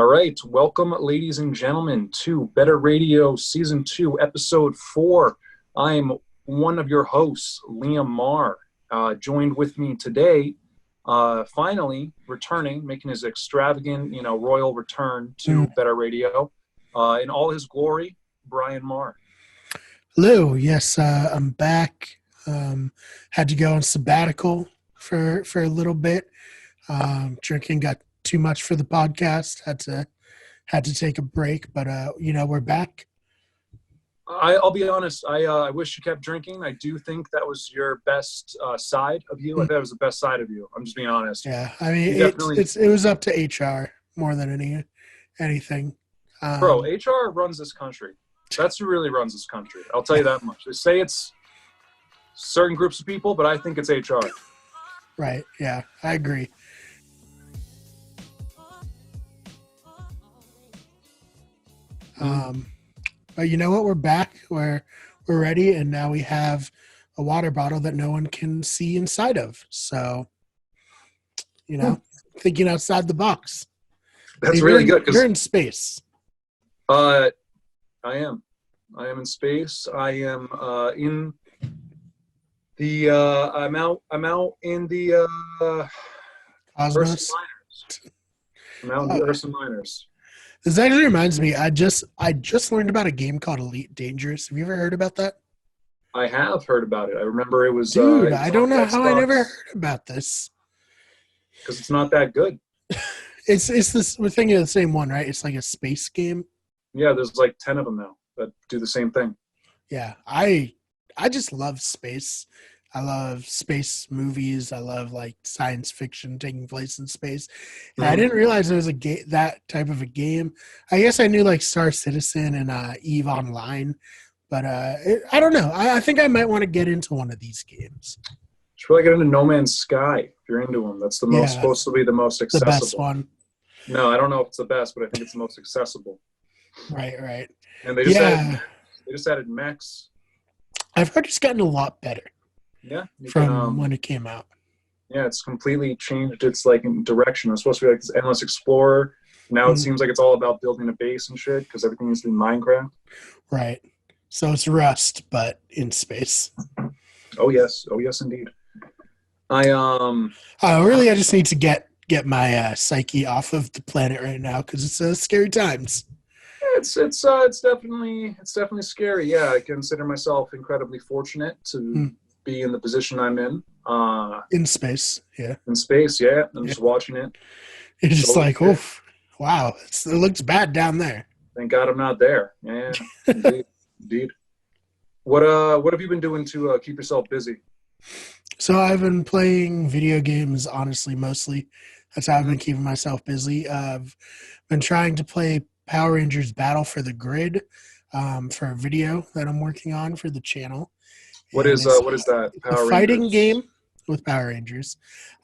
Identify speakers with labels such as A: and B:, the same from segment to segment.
A: All right, welcome, ladies and gentlemen, to Better Radio Season 2, Episode 4. I'm one of your hosts, Liam Marr. Joined with me today, finally returning, making his extravagant, royal return to Better Radio. In all his glory, Brian Marr.
B: Hello, yes, I'm back. Had to go on sabbatical for a little bit. Drinking got too much for the podcast. Had to take a break, but we're back.
A: I'll be honest. I wish you kept drinking. I do think that was your best side of you. I think that was the best side of you. I'm just being honest.
B: Yeah, I mean, it was up to HR more than anything.
A: Bro, HR runs this country. That's who really runs this country. I'll tell you that much. They say it's certain groups of people, but I think it's HR.
B: Right. Yeah, I agree. But you know what? We're back. We're ready, and now we have a water bottle that no one can see inside of. So, thinking outside the box.
A: That's really good.
B: You're in space.
A: I am in space. I am in the. I'm out in the
B: Cosmos.
A: Ursa Minors. I'm out in the Ursa Minors.
B: This actually reminds me. I just learned about a game called Elite Dangerous. Have you ever heard about that?
A: I have heard about it. I remember it was.
B: Dude, I don't know how I never heard about this.
A: Because it's not that good.
B: It's this. We're thinking of the same one, right? It's like a space game.
A: Yeah, there's like 10 of them now that do the same thing.
B: Yeah, I just love space. I love space movies. I love like science fiction taking place in space. And I didn't realize there was that type of a game. I guess I knew like Star Citizen and EVE Online, but I don't know. I think I might want to get into one of these games.
A: Should probably get into No Man's Sky if you're into them. That's supposed to be the most accessible.
B: The best one.
A: No, I don't know if it's the best, but I think it's the most accessible.
B: Right.
A: And they just added mechs.
B: I've heard it's gotten a lot better.
A: Yeah.
B: From when it came out.
A: Yeah, it's completely changed its direction. It was supposed to be like this endless explorer. Now it seems like it's all about building a base and shit because everything needs to be Minecraft. Right.
B: So it's Rust, but in space.
A: Oh yes indeed. I
B: just need to get my psyche off of the planet right now because it's scary times.
A: It's definitely scary. Yeah, I consider myself incredibly fortunate to be in the position I'm in.
B: In space, yeah.
A: In space, yeah. I'm just watching it.
B: You're just like, oof, wow, it looks bad down there.
A: Thank God I'm not there. Yeah, indeed. What have you been doing to keep yourself busy?
B: So I've been playing video games, honestly, mostly. That's how I've been keeping myself busy. I've been trying to play Power Rangers Battle for the Grid for a video that I'm working on for the channel.
A: What is that?
B: Power Rangers? Fighting game with Power Rangers,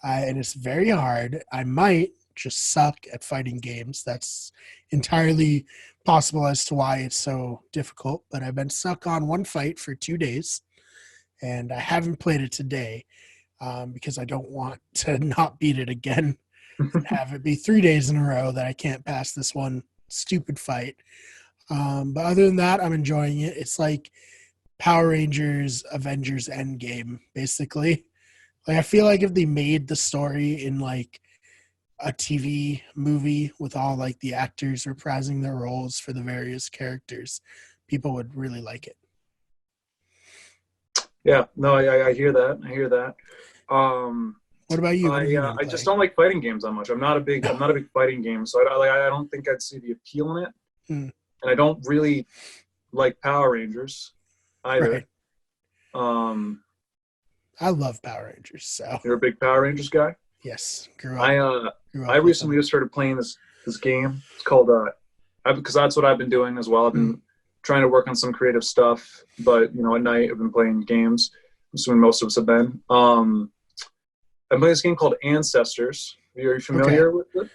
B: and it's very hard. I might just suck at fighting games. That's entirely possible as to why it's so difficult. But I've been stuck on one fight for 2 days, and I haven't played it today because I don't want to not beat it again. Have it be 3 days in a row that I can't pass this one stupid fight. But other than that, I'm enjoying it. It's like Power Rangers Avengers Endgame, basically. Like I feel like if they made the story in like a TV movie with all like the actors reprising their roles for the various characters, people would really like it.
A: Yeah, no, I hear that.
B: What about you?
A: I just don't like fighting games that much. I'm not a big fighting game, so I don't think I'd see the appeal in it. And I don't really like Power Rangers either.
B: Right. I love Power Rangers. So
A: you're a big Power Rangers guy?
B: Yes.
A: I recently just started playing this game. It's called because that's what I've been doing as well. I've been trying to work on some creative stuff, but at night I've been playing games. I'm assuming most of us have been. I'm playing this game called Ancestors. Are you familiar with it?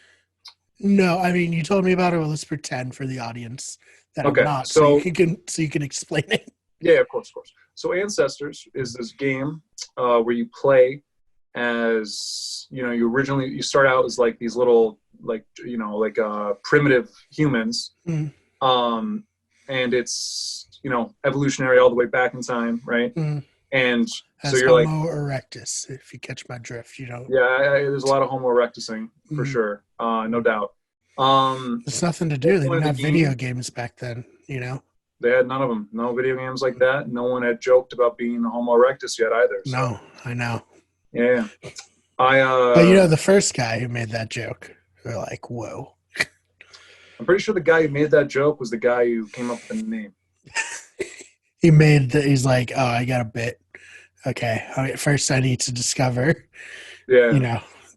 B: No, I mean you told me about it. Well, let's pretend for the audience that I'm not, so you can explain it.
A: Yeah, of course. So Ancestors is this game where you play as you start out as like these little primitive humans,
B: Mm.
A: and it's evolutionary all the way back in time, right?
B: Mm.
A: And so
B: As
A: you're like,
B: Homo erectus, if you catch my drift,
A: yeah, there's a lot of Homo erectusing for sure, no doubt.
B: It's nothing to do. They
A: one
B: didn't
A: of the
B: have video games back then,
A: They had none of them. No video games like that. No one had joked about being a Homo erectus yet either. So.
B: No, I know.
A: Yeah.
B: But the first guy who made that joke, we're like, whoa.
A: I'm pretty sure the guy who made that joke was the guy who came up with the name.
B: He's like, oh, I got a bit. Okay. All right, first I need to discover, this.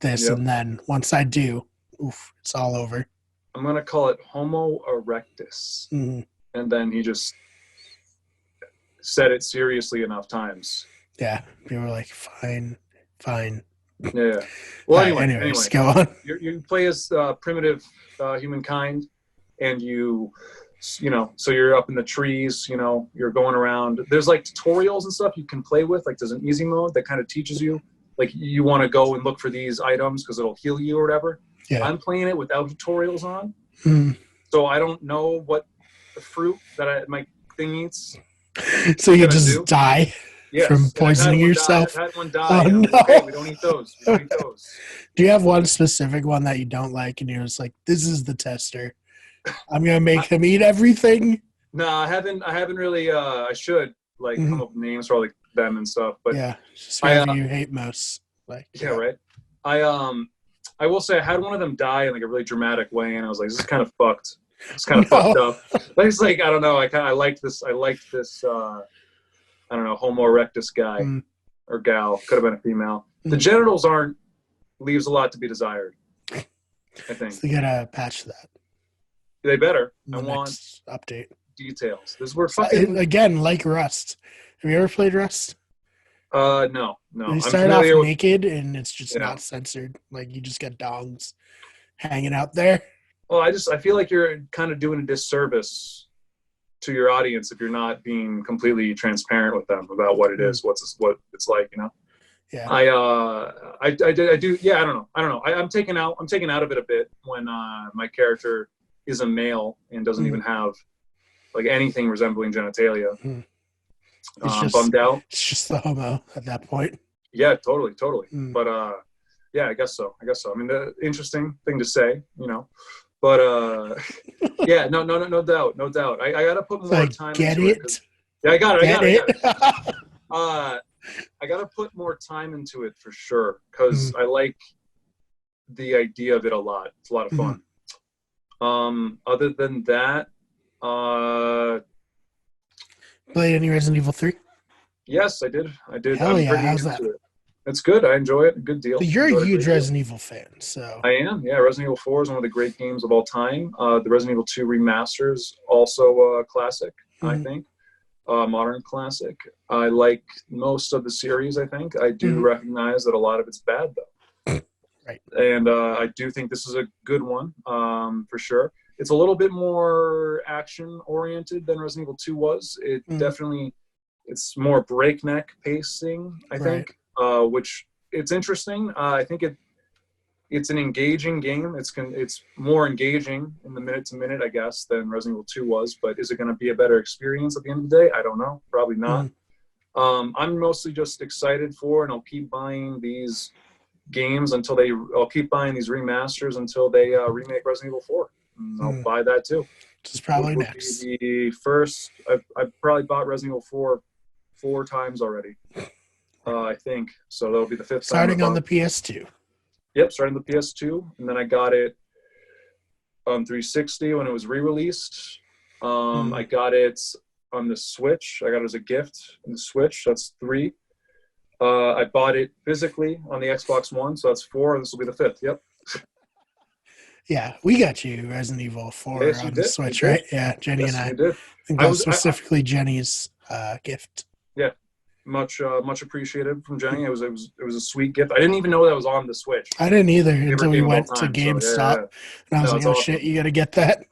A: Yep.
B: And then once I do, it's all over.
A: I'm going to call it Homo erectus.
B: Mm-hmm.
A: And then he just said it seriously enough times.
B: Yeah. People were like, fine.
A: Yeah. Well,
B: anyways, go on.
A: You play as primitive humankind, and so you're up in the trees, you're going around. There's like tutorials and stuff you can play with. Like there's an easy mode that kind of teaches you, like you want to go and look for these items because it'll heal you or whatever.
B: Yeah.
A: I'm playing it without tutorials on.
B: Mm.
A: So I don't know what the fruit that my thing eats.
B: So you just die from poisoning yourself?
A: I've had one die.
B: Oh, no.
A: Okay, we don't eat those.
B: Do you have one specific one that you don't like and you're just like, this is the tester? I'm going to make him eat everything?
A: No, I haven't really. I should come up with names for all them and stuff. But
B: yeah, just whoever you hate most.
A: Right. I will say I had one of them die in like a really dramatic way, and I was like, this is kind of fucked. It's kind of fucked up. But it's like, I don't know. I liked this. I don't know, Homo erectus guy or gal. Could have been a female. The genitals leaves a lot to be desired, I think.
B: So you gotta patch that.
A: They better.
B: I want update
A: details. We're fucking
B: again like Rust. Have you ever played Rust?
A: No.
B: You start off naked and it's just not censored. Like you just get dongs hanging out there.
A: Well, I feel like you're kind of doing a disservice to your audience if you're not being completely transparent with them about what it is, what it's like,
B: Yeah.
A: I do. Yeah. I don't know. I'm taken out of it a bit when my character is a male and doesn't even have like anything resembling genitalia. Bummed out.
B: It's just the homo at that point.
A: Yeah, totally. But yeah, I guess so. I mean, the interesting thing to say, But yeah, no doubt. I gotta put more time into it. Yeah, I got it. I gotta put more time into it for sure because I like the idea of it a lot. It's a lot of fun. Other than that,
B: played any Resident Evil 3?
A: Yes, I did.
B: Hell yeah! How's that?
A: It's good. I enjoy it. Good deal.
B: But you're a huge Resident Evil fan, so.
A: I am. Yeah, Resident Evil 4 is one of the great games of all time. The Resident Evil 2 remaster is also a classic, I think. Modern classic. I like most of the series, I think. I do recognize that a lot of it's bad, though.
B: Right.
A: And I do think this is a good one, for sure. It's a little bit more action-oriented than Resident Evil 2 was. It definitely, it's more breakneck pacing, I think. Which it's interesting. I think it's an engaging game. It's more engaging in the minute to minute, I guess, than Resident Evil 2 was. But is it going to be a better experience at the end of the day? I don't know. Probably not. I'm mostly just excited for, and I'll keep buying these games I'll keep buying these remasters until they remake Resident Evil 4. And I'll buy that too.
B: Which is probably next.
A: The first, I've probably bought Resident Evil 4 4 times already. I think so. That'll be the 5th time.
B: Starting on the PS2.
A: Yep, starting the PS2, and then I got it on 360 when it was re-released. I got it on the Switch. I got it as a gift on the Switch. That's 3. I bought it physically on the Xbox One, so that's 4, and this will be the 5th. Yep.
B: Yeah, we got you Resident Evil 4 on the Switch, right? Yeah, Jenny and I.
A: Did.
B: I think that was specifically Jenny's gift.
A: Yeah. Much appreciated from Jenny. It was a sweet gift. I didn't even know that was on the Switch.
B: I didn't either until we went to GameStop, and I was like, "Oh shit, you got to get that."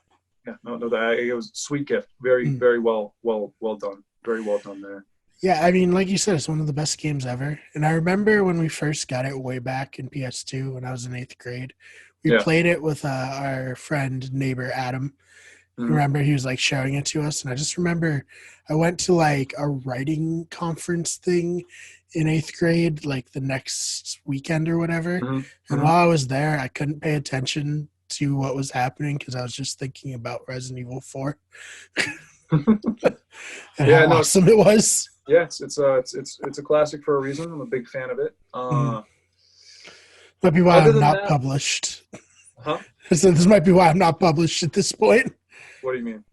A: Yeah, no, it was a sweet gift. Very, very well done. Very well done there.
B: Yeah, I mean, like you said, it's one of the best games ever. And I remember when we first got it way back in PS2 when I was in 8th grade. We
A: Yeah.
B: played it with our friend, neighbor Adam.
A: Mhm.
B: Remember, he was like showing it to us. And I just remember I went to like a writing conference thing in 8th grade, like the next weekend or whatever.
A: Mhm.
B: And
A: Mhm.
B: while I was there, I couldn't pay attention to what was happening because I was just thinking about Resident Evil 4 and
A: Yeah,
B: how
A: no,
B: awesome it was.
A: yeah, it's a classic for a reason. I'm a big fan of it.
B: Mm. Might be why
A: Other
B: I'm
A: than
B: not
A: that,
B: published.
A: huh?
B: So this might be why I'm not published at this point.
A: What do you mean?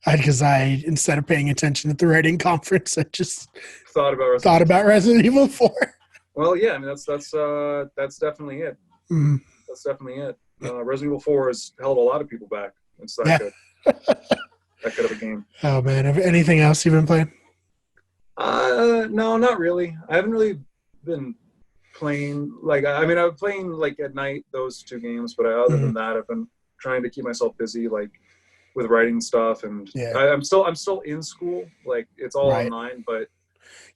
B: Because instead of paying attention at the writing conference, I just
A: Thought about
B: thought
A: Resident Evil?
B: about Resident Evil 4.
A: Well, yeah, I mean that's definitely it.
B: Mm.
A: That's definitely it. Resident Evil 4 has held a lot of people back. It's that
B: Yeah.
A: good. That good of a game.
B: Oh man, anything else you've been playing?
A: No, not really. I haven't really been playing I mean, I'm playing like at night those two games, but other than that, I've been trying to keep myself busy like with writing stuff, and
B: Yeah.
A: I'm still in school. Like it's all
B: Right.
A: online, but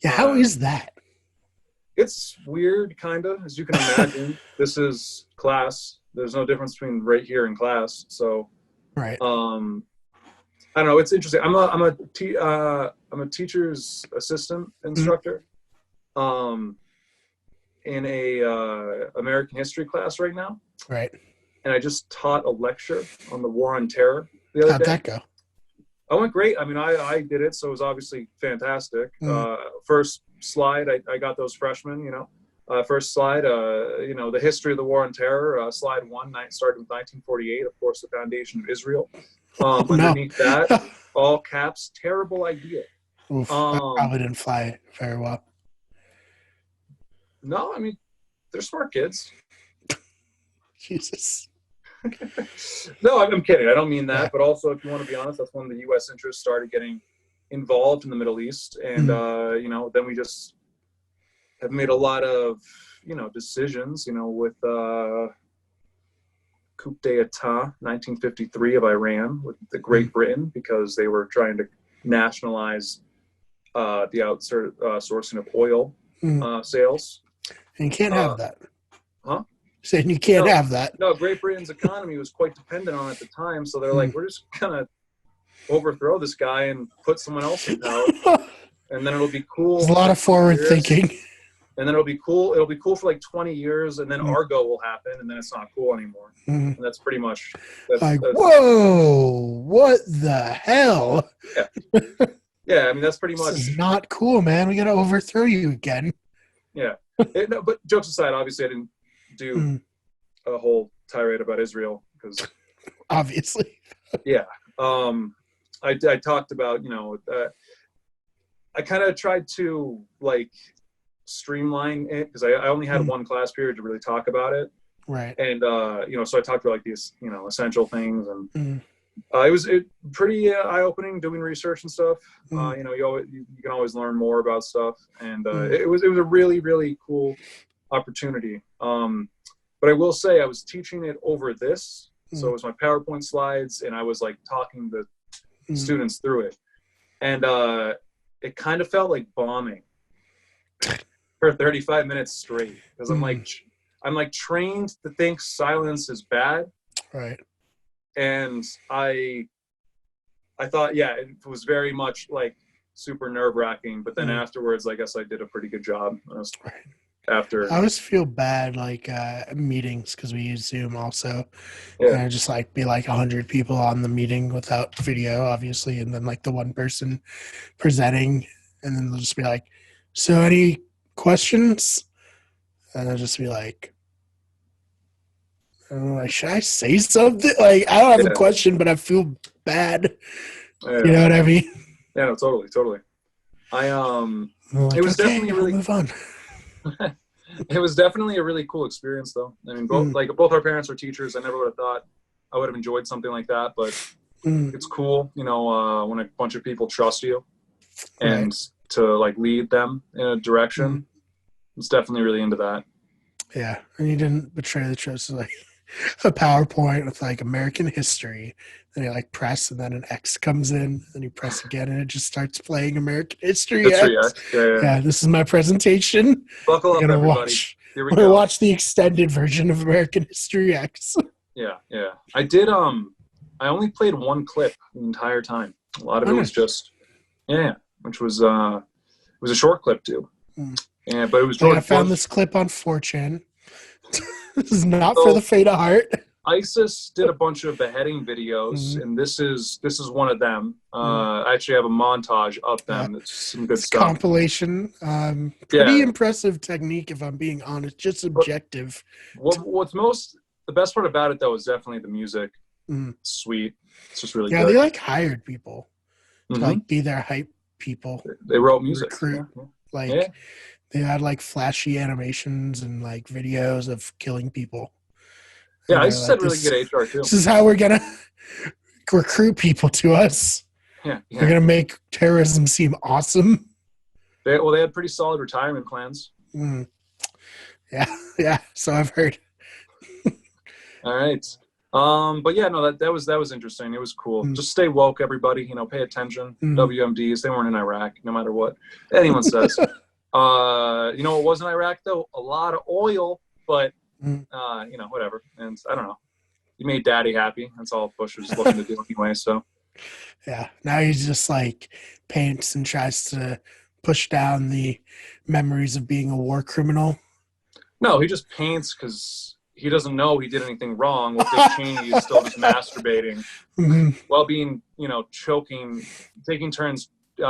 B: Yeah, how is that?
A: it's weird, kind of, as you can imagine. This is class. There's no difference between right here and class. So,
B: Right.
A: I don't know. It's interesting. I'm a teacher's assistant instructor, in a American history class right now,
B: Right.
A: and I just taught a lecture on the War on Terror the other
B: How'd
A: day.
B: that go?
A: I went great. I mean, I did it, so it was obviously fantastic. First slide, I got those freshmen, first slide, the history of the War on Terror. Slide 1 started with 1948, of course, the foundation of Israel. Underneath that, all caps, terrible idea.
B: Oof, that probably didn't fly very well.
A: No, I mean, they're smart kids.
B: Jesus.
A: No, I'm kidding. I don't mean that.
B: Yeah.
A: But also, if you want to be honest, that's when the U.S. interests started getting involved in the Middle East. And, then we just have made a lot of, decisions, with coup d'etat, 1953 of Iran with the Great Britain, because they were trying to nationalize the outsourcing of oil sales.
B: And you can't have that.
A: Huh?
B: Saying you can't have that.
A: No, Great Britain's economy was quite dependent on it at the time, so they're like, we're just gonna overthrow this guy and put someone else in power, and then it'll be cool.
B: There's a lot of forward thinking.
A: And then it'll be cool. It'll be cool for like 20 years, and then Argo will happen, and then it's not cool anymore. And that's pretty much. That's,
B: whoa! What the hell?
A: Yeah. Yeah, I mean that's pretty much.
B: This is not cool, man. We gotta overthrow you again.
A: Yeah, but jokes aside, obviously I didn't do a whole tirade about Israel because.
B: Obviously.
A: Yeah, I talked about I kind of tried to like streamline it because I only had one class period to really talk about it.
B: Right.
A: And so I talked about like these essential things, and it was pretty eye-opening doing research and stuff. You can always learn more about stuff, and it was a really, really cool opportunity. But I will say I was teaching it over this, so it was my PowerPoint slides, and I was like talking the students through it, and it kind of felt like bombing for 35 minutes straight because I'm like trained to think silence is bad,
B: right? And
A: I thought, yeah, it was very much like super nerve-wracking, but then afterwards, I guess I did a pretty good job. After
B: I always feel bad like meetings because we use Zoom also,
A: yeah.
B: And I just like be like 100 people on the meeting without video, obviously, and then like the one person presenting, and then they'll just be like, "So any questions?" And I'll just be like, should I say something? Like, I don't have a question, but I feel bad. Yeah. You know what I mean?
A: Yeah, no, totally. It was definitely really
B: move on.
A: It was definitely a really cool experience, though. I mean, both our parents are teachers. I never would have thought I would have enjoyed something like that, but it's cool, when a bunch of people trust you and to like lead them in a direction. It's definitely really into that.
B: Yeah, and you didn't betray the trust. Like, a PowerPoint with like American history. Then you like press, and then an X comes in, and you press again, and it just starts playing American history
A: History
B: X.
A: X. Yeah.
B: Yeah, this is my presentation.
A: Buckle
B: We're
A: up,
B: gonna
A: everybody.
B: watch.
A: Here we
B: We're gonna
A: go.
B: watch the extended version of American History X.
A: Yeah. I did. I only played one clip the entire time. A lot of it was just, which was it was a short clip too. Yeah, but it was.
B: I found this clip on 4chan. This is not for the faint of heart.
A: ISIS did a bunch of beheading videos, and this is one of them. I actually have a montage of them. It's some good stuff.
B: Compilation. Pretty impressive technique, if I'm being honest. Just subjective.
A: The best part about it though is definitely the music. Sweet. It's just really good.
B: Yeah, they like hired people to like be their hype people.
A: They wrote music.
B: Recruit. They had like flashy animations and like videos of killing people.
A: Yeah, ISIS had really good HR too.
B: This is how we're gonna recruit people to us.
A: Yeah.
B: We're gonna make terrorism seem awesome.
A: They had pretty solid retirement plans.
B: Yeah. So I've heard.
A: All right. But yeah, no, that was interesting. It was cool. Just stay woke, everybody. Pay attention. WMDs, they weren't in Iraq, no matter what anyone says. It wasn't Iraq though. A lot of oil, but whatever. And I don't know. You made Daddy happy. That's all Bush was looking to do anyway. So
B: yeah, now he just like paints and tries to push down the memories of being a war criminal.
A: No, he just paints because he doesn't know he did anything wrong. With Dick Cheney is still just masturbating while being, taking turns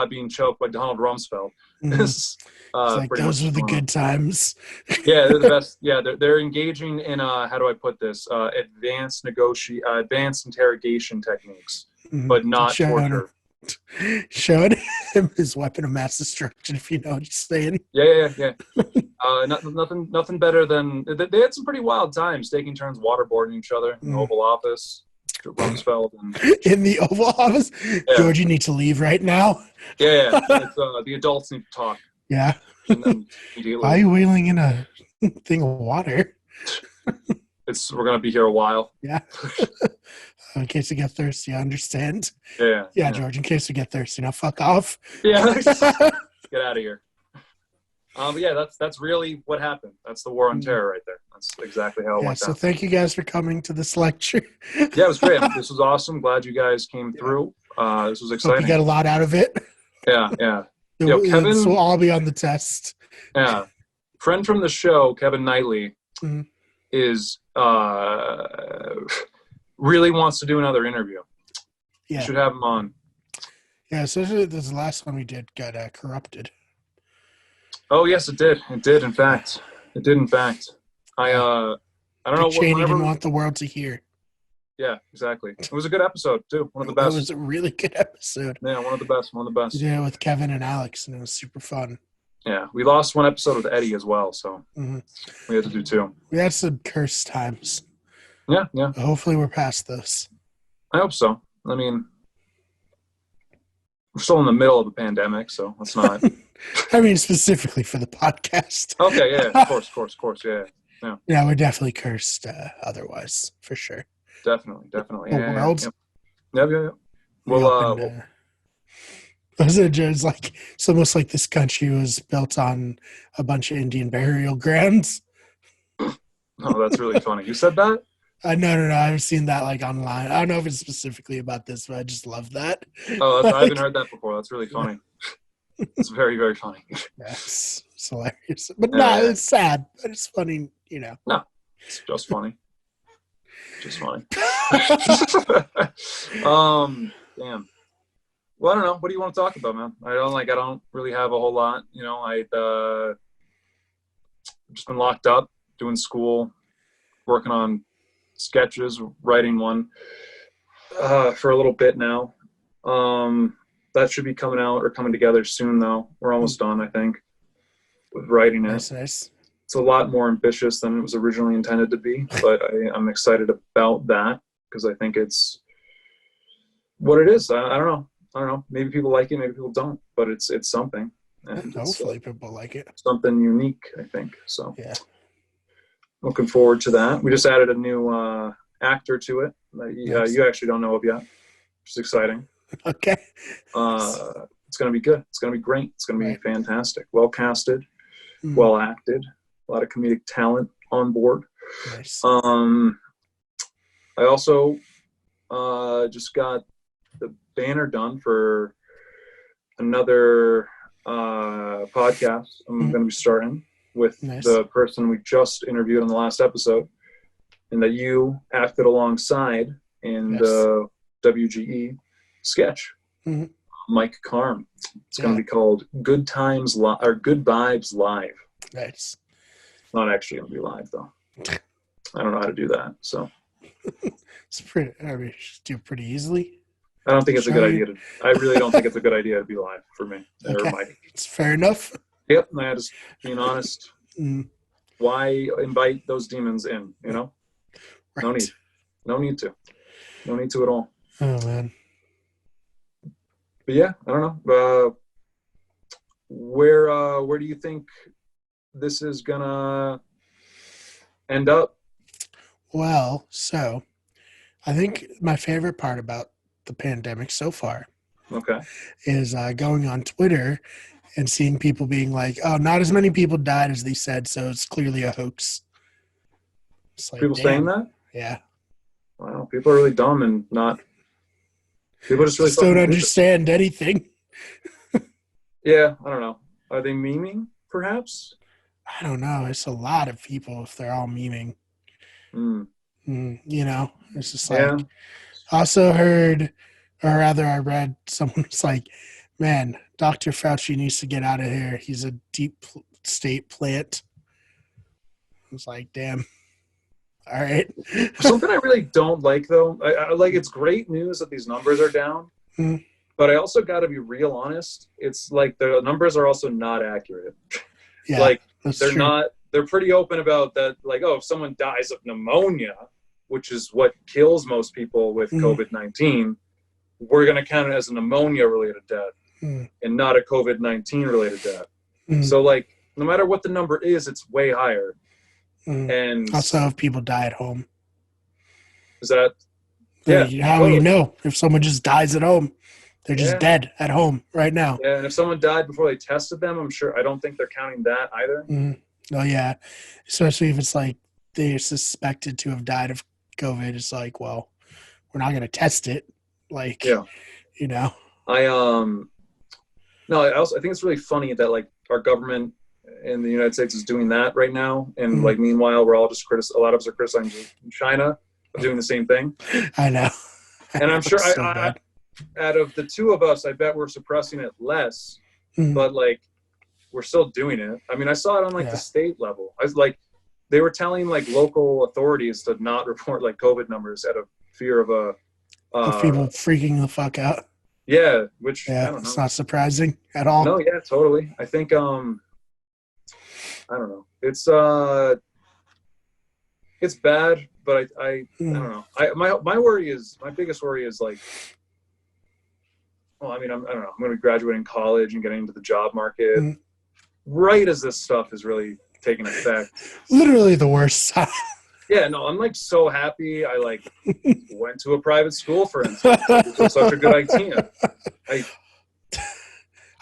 A: being choked by Donald Rumsfeld.
B: Like those were the good times.
A: Yeah, they're the best. Yeah, they're engaging in how do I put this? Advanced interrogation techniques, but not torture.
B: Showing him his weapon of mass destruction, if you know what he's saying.
A: Yeah. Nothing better than they had some pretty wild times taking turns waterboarding each other in the Oval Office. Rumsfeld
B: in the Oval Office. Yeah. George, you need to leave right now.
A: Yeah. It's, the adults need to talk.
B: Yeah. Why are you wheeling in a thing of water?
A: We're gonna be here a while.
B: Yeah. In case you get thirsty, I understand.
A: Yeah,
B: George, in case you get thirsty, now fuck off.
A: Yeah. Get out of here. But yeah, that's really what happened. That's the war on terror right there. That's exactly how it went down.
B: So thank you guys for coming to this lecture.
A: Yeah, it was great. This was awesome. Glad you guys came through. This was exciting.
B: Hope you got a lot out of it.
A: Yeah.
B: Kevin, this will all be on the test.
A: Yeah. Friend from the show, Kevin Knightley, is really wants to do another interview. Yeah. Should have him on.
B: Yeah, especially this last one we did got corrupted.
A: Oh yes, it did. It did, in fact. I don't know.
B: Cheney didn't want the world to hear.
A: Yeah, exactly. It was a good episode too. One of the best.
B: It was a really good episode.
A: Yeah, one of the best.
B: Yeah, with Kevin and Alex, and it was super fun.
A: Yeah, we lost one episode with Eddie as well, so we had to do two.
B: We had some cursed times.
A: Yeah.
B: But hopefully, we're past those.
A: I hope so. I mean, we're still in the middle of a pandemic, so let's not.
B: I mean, specifically for the podcast.
A: Okay, yeah, of course, yeah.
B: Yeah, we're definitely cursed otherwise, for sure.
A: Definitely.
B: The world?
A: Yeah. Well,
B: it's like, it's almost like this country was built on a bunch of Indian burial grounds.
A: Oh, that's really funny. You said that?
B: No. I've seen that like online. I don't know if it's specifically about this, but I just love that.
A: Oh, I haven't heard that before. That's really funny. It's very, very funny.
B: Yes, it's hilarious. But it's sad. But it's funny,
A: No, it's just funny. Damn. Well, I don't know. What do you want to talk about, man? I don't really have a whole lot. I've just been locked up, doing school, working on sketches, writing one for a little bit now. That should be coming out or coming together soon, though. We're almost done, I think, with writing it.
B: Nice.
A: It's a lot more ambitious than it was originally intended to be, but I'm excited about that because I think it's what it is. I don't know. Maybe people like it, maybe people don't, but it's something. And
B: hopefully people like it.
A: Something unique, I think. So
B: yeah.
A: looking forward to that. We just added a new actor to it that
B: Nice.
A: you actually don't know of yet, which is exciting.
B: Okay.
A: It's going to be good. It's going to be great. It's going to be
B: Right.
A: fantastic. Well casted,
B: Mm,
A: well acted, a lot of comedic talent on board.
B: nice.
A: I also just got the banner done for another podcast I'm going to be starting with
B: Nice.
A: the person we just interviewed on the last episode, and that you acted alongside in
B: Yes.
A: the WGE sketch.
B: Mhm.
A: Mike Carm. It's going
B: Yeah.
A: to be called Good Times or Good Vibes Live.
B: Nice.
A: Not actually going to be live though. I don't know how to do that, so
B: It's pretty. I mean, just do it pretty easily.
A: I don't think it's a good
B: Sure.
A: idea I really don't think it's a good idea to be live for me. Or
B: Okay.
A: Mike.
B: It's fair enough.
A: Yep, I just being honest.
B: Mm,
A: Why invite those demons in? You know,
B: right.
A: no need, no need to at all.
B: Oh man.
A: But yeah, I don't know. Where do you think this is gonna end up?
B: Well, so I think my favorite part about the pandemic so far
A: Okay,
B: is going on Twitter and seeing people being like, "Oh, not as many people died as they said, so it's clearly a hoax." It's like,
A: people saying
B: damn.
A: that.
B: Yeah.
A: Wow, people are really dumb and not. People just really
B: Just don't
A: fucking believe it.
B: understand anything.
A: Yeah, I don't know. Are they memeing? Perhaps.
B: I don't know. It's a lot of people if they're all memeing.
A: Mm,
B: You know, it's just like.
A: yeah.
B: Also heard, or rather, I read someone was like, "Man, Dr. Fauci needs to get out of here. He's a deep state plant." I was like, "Damn, all right."
A: Something I really don't like, though. I like it's great news that these numbers are down,
B: Mhm.
A: but I also got to be real honest. It's like the numbers are also not accurate.
B: Yeah,
A: Like
B: that's
A: they're
B: true.
A: not. They're pretty open about that. Like, oh, if someone dies of pneumonia, which is what kills most people with
B: Mhm.
A: COVID-19, we're going to count it as a pneumonia-related death
B: Mhm.
A: and not a COVID-19 related death.
B: Mhm.
A: So, like, no matter what the number is, it's way higher.
B: Mhm.
A: And
B: Also, if people die at home,
A: is that Yeah,
B: like, how will you
A: totally.
B: know if someone just dies at home? They're just
A: Yeah.
B: dead at home right now.
A: Yeah, and if someone died before they tested them, I don't think they're counting that either.
B: Mhm. Oh yeah, especially if it's like they're suspected to have died of COVID. It's like, well, we're not going to test it. Like,
A: Yeah.
B: you know.
A: I think it's really funny that like our government in the United States is doing that right now, and
B: Mhm.
A: like meanwhile we're all just a lot of us are criticizing China for doing the same thing.
B: I know.
A: And I'm sure
B: It's so
A: I
B: bad.
A: out of the two of us, I bet we're suppressing it less,
B: Mhm.
A: but like we're still doing it. I mean, I saw it on like
B: Yeah.
A: the state level. I was like, they were telling like local authorities to not report like COVID numbers out of fear of a,
B: Of people freaking the fuck out.
A: yeah, which I
B: Yeah,
A: don't
B: it's
A: know.
B: not surprising at all.
A: No, yeah, totally. I think, I don't know. It's bad, but I
B: Mm.
A: don't know. My biggest worry is like, well, I mean, I don't know. I'm going to be graduating college and getting into the job market
B: Mm.
A: right as this stuff is really taking effect.
B: Literally the worst.
A: Yeah, no, I'm like so happy. I like went to a private school, for instance. This was such a good idea.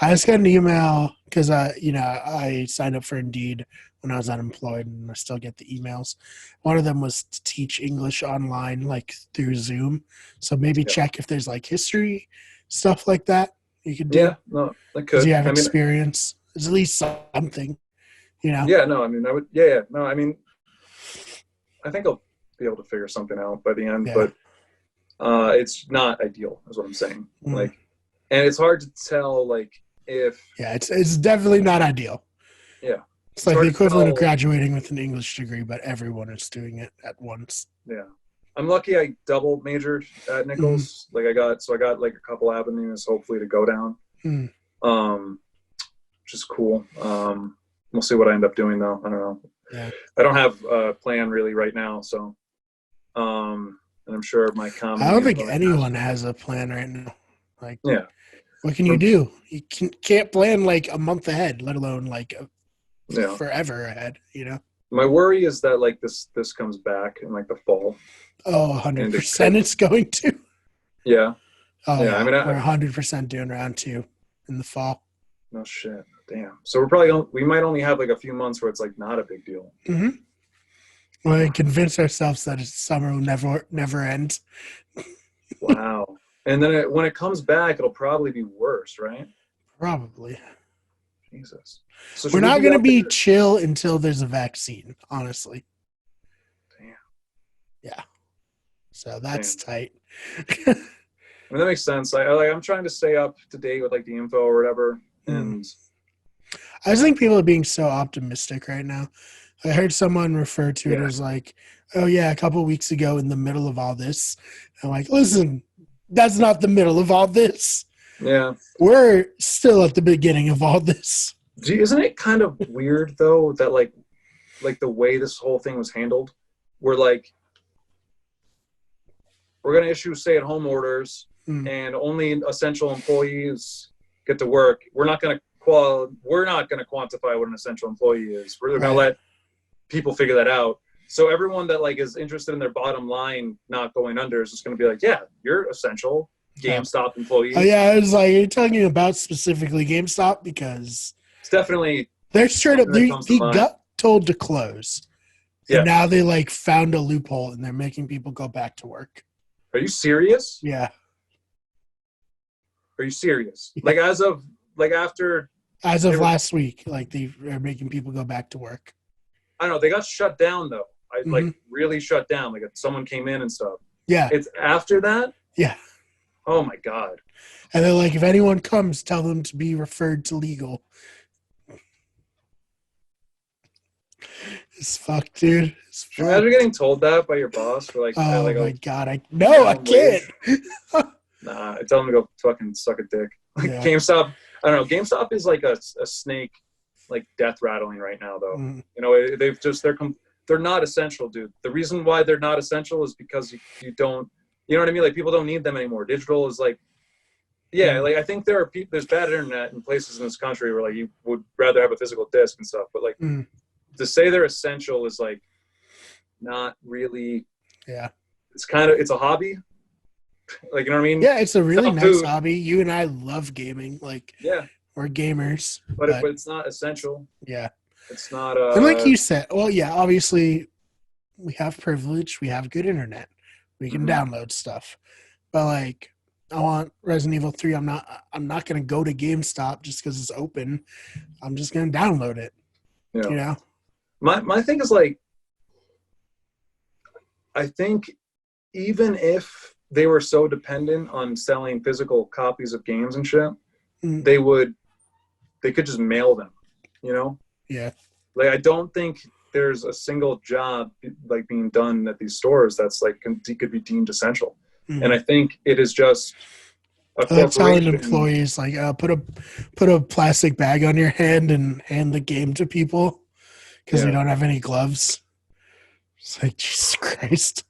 B: I just got an email because I signed up for Indeed when I was unemployed, and I still get the emails. One of them was to teach English online, like through Zoom. So maybe
A: Yeah.
B: check if there's like history stuff like that you could do.
A: Yeah, no, I
B: Because
A: could.
B: you have
A: I mean,
B: experience. There's at least something, you know.
A: yeah, no, I mean, I would. Yeah, no, I mean, I think I'll be able to figure something out by the end,
B: Yeah.
A: but it's not ideal, is what I'm saying.
B: Mm.
A: Like, and it's hard to tell, like, if
B: Yeah, it's definitely not ideal.
A: Yeah.
B: It's like
A: hard
B: the
A: to
B: equivalent of
A: tell.
B: graduating with an English degree, but everyone is doing it at once.
A: Yeah, I'm lucky. I double majored at Nichols. Like, I got like a couple avenues, hopefully, to go down.
B: Mm.
A: Which is cool. We'll see what I end up doing, though. I don't know.
B: Yeah.
A: I don't have a plan really right now, so. And I'm sure my comedy.
B: I don't think
A: is
B: anyone has a plan right now. Like,
A: Yeah.
B: what can you do? You can't plan like a month ahead, let alone like
A: Yeah.
B: forever ahead. You know?
A: My worry is that like this comes back in like the fall.
B: Oh,
A: And
B: 100% it's going to.
A: yeah.
B: Oh,
A: Yeah.
B: yeah.
A: I mean,
B: We're 100% doing round 2 in the fall.
A: no shit. Damn. So we might only have like a few months where it's like not a big deal.
B: Mm-hmm. We convince ourselves that summer will never end.
A: Wow. And then when it comes back, it'll probably be worse, right?
B: Probably.
A: Jesus. So
B: We're
A: should we
B: not
A: be
B: going to
A: out
B: be
A: there?
B: chill until there's a vaccine, honestly.
A: Damn.
B: Yeah. So that's
A: Damn.
B: tight.
A: I mean, that makes sense. I'm trying to stay up to date with like the info or whatever. And
B: I just think people are being so optimistic right now. I heard someone refer to it
A: yeah,
B: as like, oh, yeah, a couple of weeks ago in the middle of all this. I'm like, listen, that's not the middle of all this.
A: yeah.
B: We're still at the beginning of all this.
A: Gee, isn't it kind of weird though that like the way this whole thing was handled? We're like, we're going to issue stay-at-home orders, and only essential employees get to work. We're not going to quantify what an essential employee is. We're going to let people figure that out. So everyone that like is interested in their bottom line not going under is just going to be like, yeah, you're essential. GameStop employees.
B: Oh, yeah, I was like, are you talking about specifically GameStop? Because
A: it's definitely
B: they're straight up, they got told to close. And now they like found a loophole and they're making people go back to work.
A: Are you serious?
B: Yeah.
A: Are you serious? Like as of
B: last week, like they are making people go back to work.
A: I don't know. They got shut down though. Like really shut down. Like someone came in and stuff.
B: Yeah.
A: It's after that?
B: Yeah.
A: Oh my God.
B: And they're like, if anyone comes, tell them to be referred to legal. It's fucked, dude. It's fucked.
A: Imagine getting told that by your boss for like,
B: oh
A: like
B: my God. I can't.
A: Nah, I tell them to go fucking suck a dick. Like GameStop, I don't know. GameStop is like a snake, like death rattling right now though. You know, they're not essential, dude. The reason why they're not essential is because you don't, you know what I mean? Like people don't need them anymore. Digital is like, like I think there's bad internet in places in this country where like you would rather have a physical disc and stuff, but like to say they're essential is like not really. Yeah. It's a hobby. Like, you know what I mean?
B: Yeah, it's a really nice hobby. You and I love gaming. Like, we're gamers.
A: But it's not essential.
B: Yeah.
A: It's not.
B: And like you said, well, yeah, obviously we have privilege. We have good internet. We can download stuff. But like, I want Resident Evil 3. I'm not going to go to GameStop just because it's open. I'm just going to download it. Yeah. You know?
A: My thing is like, I think even if they were so dependent on selling physical copies of games and shit, they could just mail them, you know?
B: Yeah.
A: Like, I don't think there's a single job like being done at these stores that's like could be deemed essential. And I think it is just a corporation.
B: Telling employees like, put a plastic bag on your hand and hand the game to people because we don't have any gloves. It's like, Jesus Christ.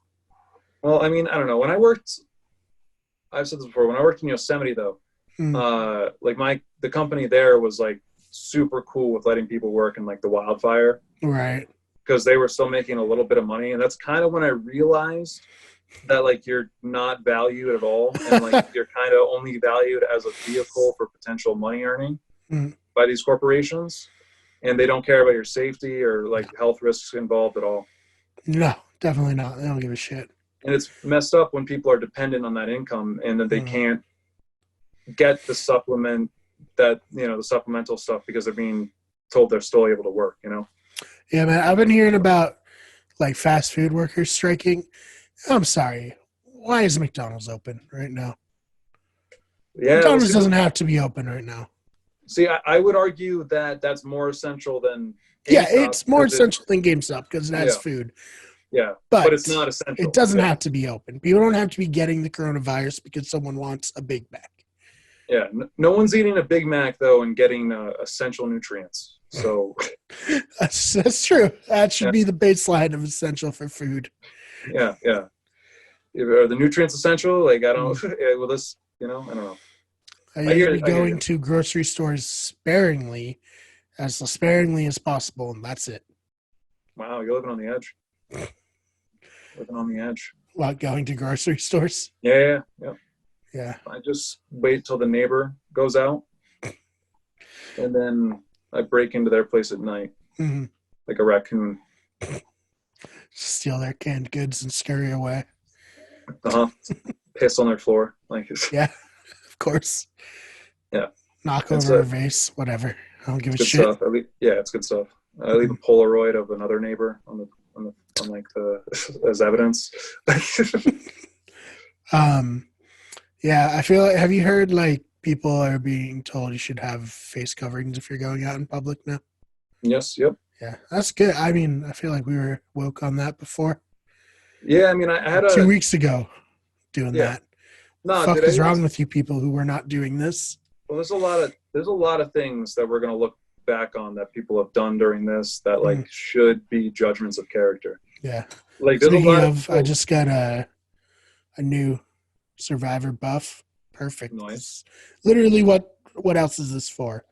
A: Well, I mean, I don't know. I've said this before, when I worked in Yosemite though, like the company there was like super cool with letting people work in like the wildfire.
B: Right.
A: Because they were still making a little bit of money. And that's kind of when I realized that like you're not valued at all. And like you're kind of only valued as a vehicle for potential money earning by these corporations. And they don't care about your safety or like health risks involved at all.
B: No, definitely not. They don't give a shit.
A: And it's messed up when people are dependent on that income and that they can't get the supplement that, you know, the supplemental stuff because they're being told they're still able to work, you know?
B: Yeah, man. I've been hearing about like fast food workers striking. I'm sorry. Why is McDonald's open right now? Yeah, McDonald's doesn't have to be open right now.
A: See, I would argue that that's more essential than GameStop.
B: Yeah, it's more essential than GameStop because it has food.
A: Yeah, but it's not essential.
B: It doesn't have to be open. People don't have to be getting the coronavirus because someone wants a Big Mac.
A: Yeah, no one's eating a Big Mac, though, and getting essential nutrients. So
B: that's true. That should be the baseline of essential for food.
A: Yeah. Are the nutrients essential? Like, I don't know. Well, this, you know, I don't know.
B: I hear be going to grocery stores sparingly as possible, and that's it.
A: Wow, you're living on the edge. Living on the edge.
B: What, going to grocery stores?
A: Yeah.
B: Yeah.
A: I just wait till the neighbor goes out, and then I break into their place at night
B: Hmm.
A: like a raccoon.
B: Steal their canned goods and scurry away.
A: Piss on their floor. Like,
B: Yeah, of course.
A: Yeah.
B: Knock
A: It's
B: over a vase, whatever. I don't give a
A: good
B: shit.
A: stuff. It's good stuff. I leave a Polaroid of another neighbor on like the as evidence.
B: Yeah, I feel like, have you heard like people are being told you should have face coverings if you're going out in public now?
A: Yes. Yep.
B: Yeah, that's good. I mean, I feel like we were woke on that before.
A: Yeah. I mean, I had
B: 2 weeks ago doing
A: Yeah.
B: that.
A: No,
B: Fuck
A: dude,
B: is wrong with you people who were not doing this?
A: Well, there's a lot of things that we're gonna look back on that people have done during this that like should be judgments of character.
B: Yeah.
A: Like there's
B: Speaking
A: a lot
B: of, I just got a new Survivor buff. Perfect.
A: Nice.
B: Literally, what else is this for?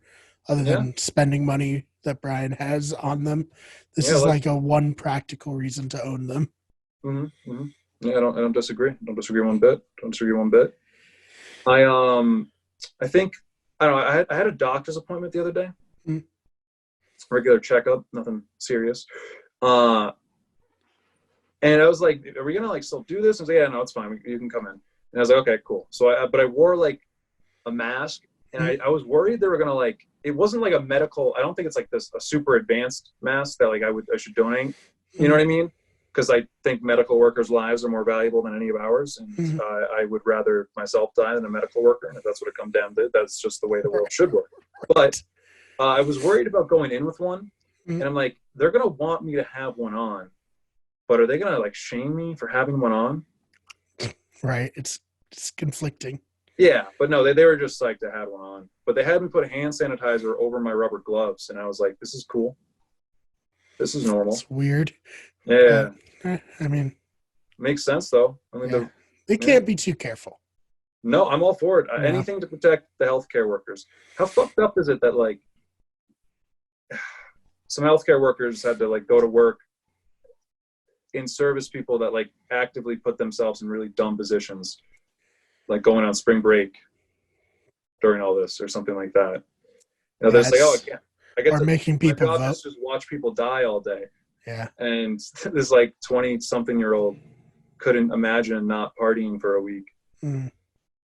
B: Other
A: Yeah.
B: than spending money that Brian has on them, this
A: Yeah,
B: is like a one practical reason to own them.
A: Yeah, I don't disagree. Don't disagree one bit. I think I don't know. I had a doctor's appointment the other day. Regular checkup, nothing serious. And I was like, "Are we gonna like still do this?" And I was like, "Yeah, no, it's fine. You can come in." And I was like, "Okay, cool." So I wore like a mask, and I was worried they were gonna like. It wasn't like a medical. I don't think it's like a super advanced mask that like I should donate. You know what I mean? Because I think medical workers' lives are more valuable than any of ours, and I would rather myself die than a medical worker. And if that's what it comes down to, that's just the way the world should work. But I was worried about going in with one, and I'm like, they're gonna want me to have one on, but are they gonna like shame me for having one on?
B: Right. It's conflicting.
A: Yeah, but no, they were just psyched to have one on. But they had me put hand sanitizer over my rubber gloves, and I was like, this is cool. This is normal.
B: It's weird.
A: Yeah.
B: I mean,
A: makes sense though. I mean,
B: they can't be too careful.
A: No, I'm all for it.
B: Yeah.
A: Anything to protect the healthcare workers. How fucked up is it that like some healthcare workers had to like go to work in service people that like actively put themselves in really dumb positions, like going on spring break during all this or something like that. You know, they're like, oh, I get
B: or making people vote.
A: Just watch people die all day.
B: Yeah.
A: And this like 20-something-year-old couldn't imagine not partying for a week. And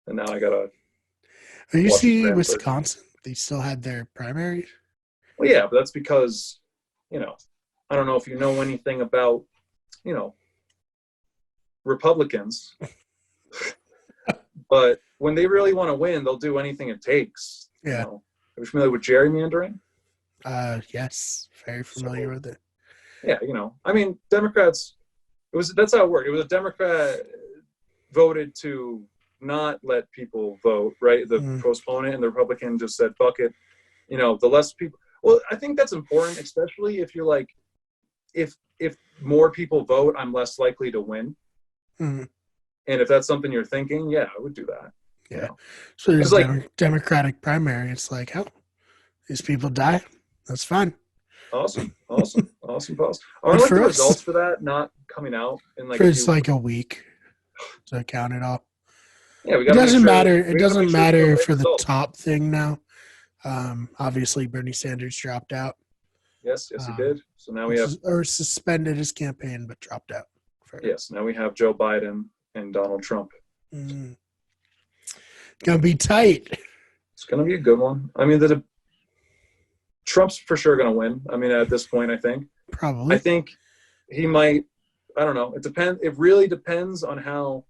A: now I gotta.
B: You see, Wisconsin, they still had their primary.
A: Well, yeah, but that's because, you know, I don't know if you know anything about, you know, Republicans, but when they really want to win, they'll do anything it takes.
B: Yeah.
A: You know? Are you familiar with gerrymandering?
B: Yes, very familiar with it.
A: Yeah, you know, I mean, Democrats. That's how it worked. It was a Democrat voted to not let people vote, right? The postpone it, and the Republican just said, "Fuck it." You know, the less people. Well, I think that's important, especially if you're like, if more people vote, I'm less likely to win. And if that's something you're thinking, yeah, I would do that.
B: Yeah.
A: You know?
B: So there's like Democratic primary. It's like, hell, these people die. That's fine.
A: Awesome. Are like the results for that not coming out in like
B: like a week to count it all?
A: Yeah,
B: it doesn't matter. It doesn't matter for the top thing now. Obviously, Bernie Sanders dropped out.
A: Yes, he did. So now we have
B: suspended his campaign, but dropped out.
A: Yes, now we have Joe Biden and Donald Trump.
B: Gonna be tight.
A: It's gonna be a good one. I mean, Trump's for sure gonna win. I mean, at this point, I think.
B: Probably.
A: I think he might. I don't know. It depends. It really depends on how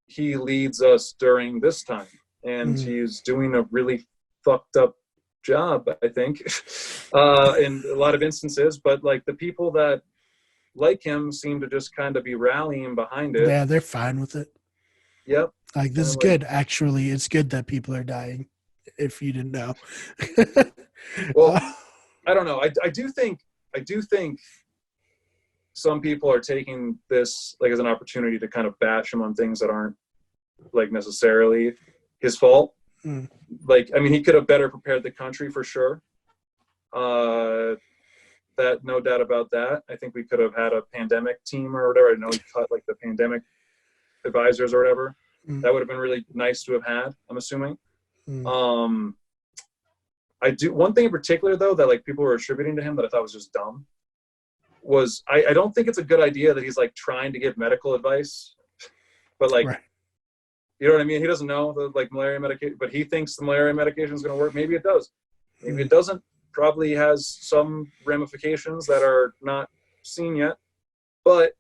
A: he leads us during this time, and he's doing a really fucked up job, I think, in a lot of instances. But like the people that like him seem to just kind of be rallying behind it.
B: Yeah, they're fine with it.
A: Yep.
B: Like this is good. Actually, it's good that people are dying. If you didn't know.
A: Well, I don't know. I do think some people are taking this like as an opportunity to kind of bash him on things that aren't like necessarily his fault. Like, I mean, he could have better prepared the country for sure. That no doubt about that. I think we could have had a pandemic team or whatever. I know he cut like the pandemic advisors or whatever. That would have been really nice to have had, I'm assuming. I do one thing in particular though that like people were attributing to him that I thought was just dumb was I don't think it's a good idea that he's like trying to give medical advice, but like
B: Right.
A: you know what I mean? He doesn't know the like malaria medication, but he thinks the malaria medication is going to work. Maybe it does. Maybe it doesn't. Probably has some ramifications that are not seen yet. But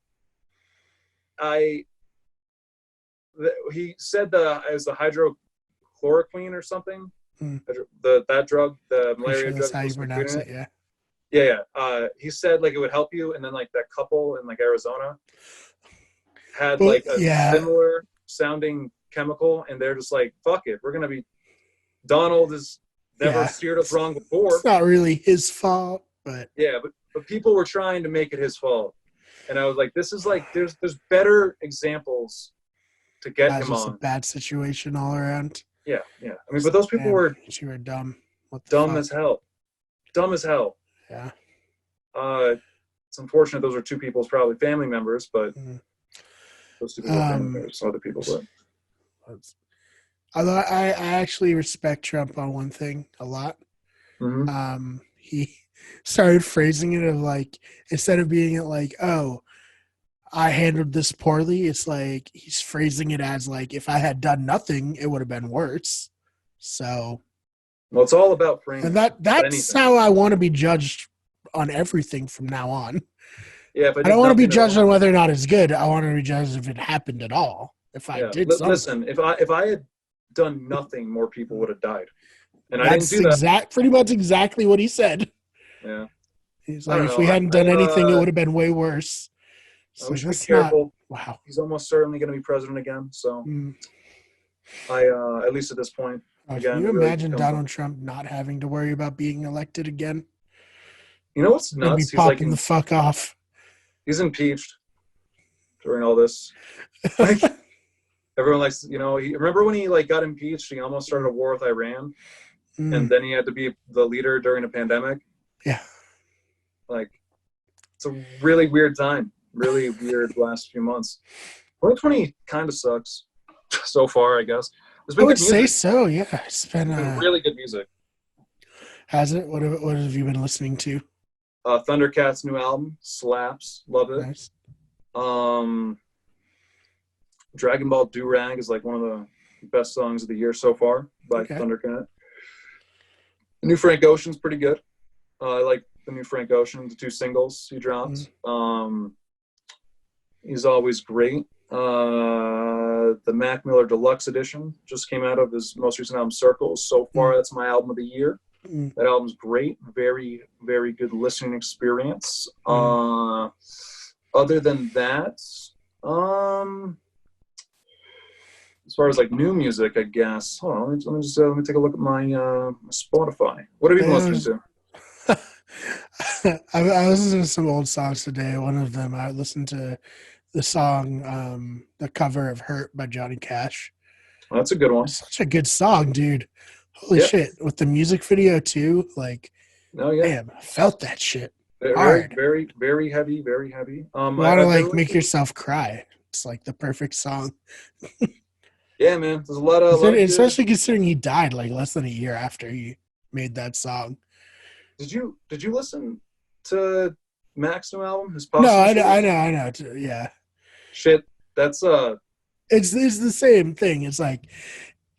A: he said as the hydrochloroquine or something. That drug, the malaria drug.
B: That's how you pronounce it, yeah.
A: Yeah. He said like it would help you, and then like that couple in like Arizona had like a similar sounding chemical, and they're just like, fuck it, we're gonna be. Donald has never steered us wrong before.
B: It's not really his fault, but
A: but people were trying to make it his fault, and I was like, this is like there's better examples to get him on.
B: It's a bad situation all around.
A: Yeah. I mean, but those people were
B: dumb.
A: Dumb as hell. Dumb as hell.
B: Yeah.
A: It's unfortunate those are two people's probably family members, but those two people are family members, some other people, but
B: although I actually respect Trump on one thing a lot. He started phrasing it of like, instead of being it like, oh, I handled this poorly, it's like he's phrasing it as like, if I had done nothing, it would have been worse. So,
A: well, it's all about framing.
B: And that's how I want to be judged on everything from now on.
A: Yeah,
B: I don't want to be judged on whether or not it's good. I want to be judged if it happened at all. If I did something.
A: Listen, if I had done nothing, more people would have died. And I didn't do that.
B: Pretty much exactly what he said.
A: Yeah.
B: He's like, if we hadn't done anything, it would have been way worse.
A: So we should be careful.
B: Wow.
A: He's almost certainly going to be president again. So I, at least at this point.
B: Can you imagine Donald Trump not having to worry about being elected again?
A: You know what's nuts?
B: He's popping the fuck off.
A: He's impeached during all this. Like, everyone likes, remember when he like got impeached? He almost started a war with Iran, and then he had to be the leader during a pandemic.
B: Yeah.
A: Like, it's a really weird time. Really weird last few months. 2020 kind of sucks so far, I guess.
B: I would say so, yeah. It's been
A: really good music.
B: Has it? What have you been listening to?
A: Thundercat's new album slaps. Love it.
B: Nice.
A: Dragon Ball Durag is like one of the best songs of the year so far by Thundercat. The new Frank Ocean's pretty good. I like the new Frank Ocean, the 2 singles he dropped. He's always great. The Mac Miller Deluxe Edition just came out of his most recent album, Circles. So far, that's my album of the year. That album's great. Very, very good listening experience. Other than that, as far as like new music, I guess. Hold on, let me take a look at my Spotify. What have you been listening to?
B: I listened to some old songs today. One of them, I listened to the song, the cover of "Hurt" by Johnny Cash.
A: Well, that's a good one.
B: Such a good song, dude. Holy shit! With the music video too, like, damn, I felt that shit.
A: Very, very, very heavy, very heavy.
B: You want to like make yourself cry. It's like the perfect song.
A: Yeah, man. There's a lot of
B: especially considering he died like less than a year after he made that song.
A: Did you listen to Mac's new album?
B: No, I know. Yeah.
A: Shit, that's
B: It's the same thing. It's like,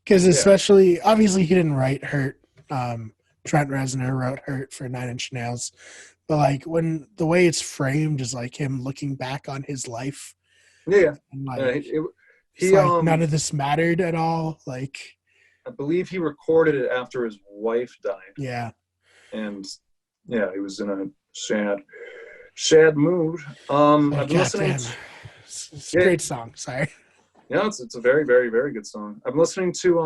B: because especially obviously he didn't write "Hurt." Trent Reznor wrote "Hurt" for Nine Inch Nails, but like when the way it's framed is like him looking back on his life.
A: Yeah.
B: And like, like none of this mattered at all. Like,
A: I believe he recorded it after his wife died.
B: Yeah.
A: And he was in a sad mood. I've been listening.
B: It's a great song. Sorry.
A: Yeah, it's a very, very, very good song. I've been listening to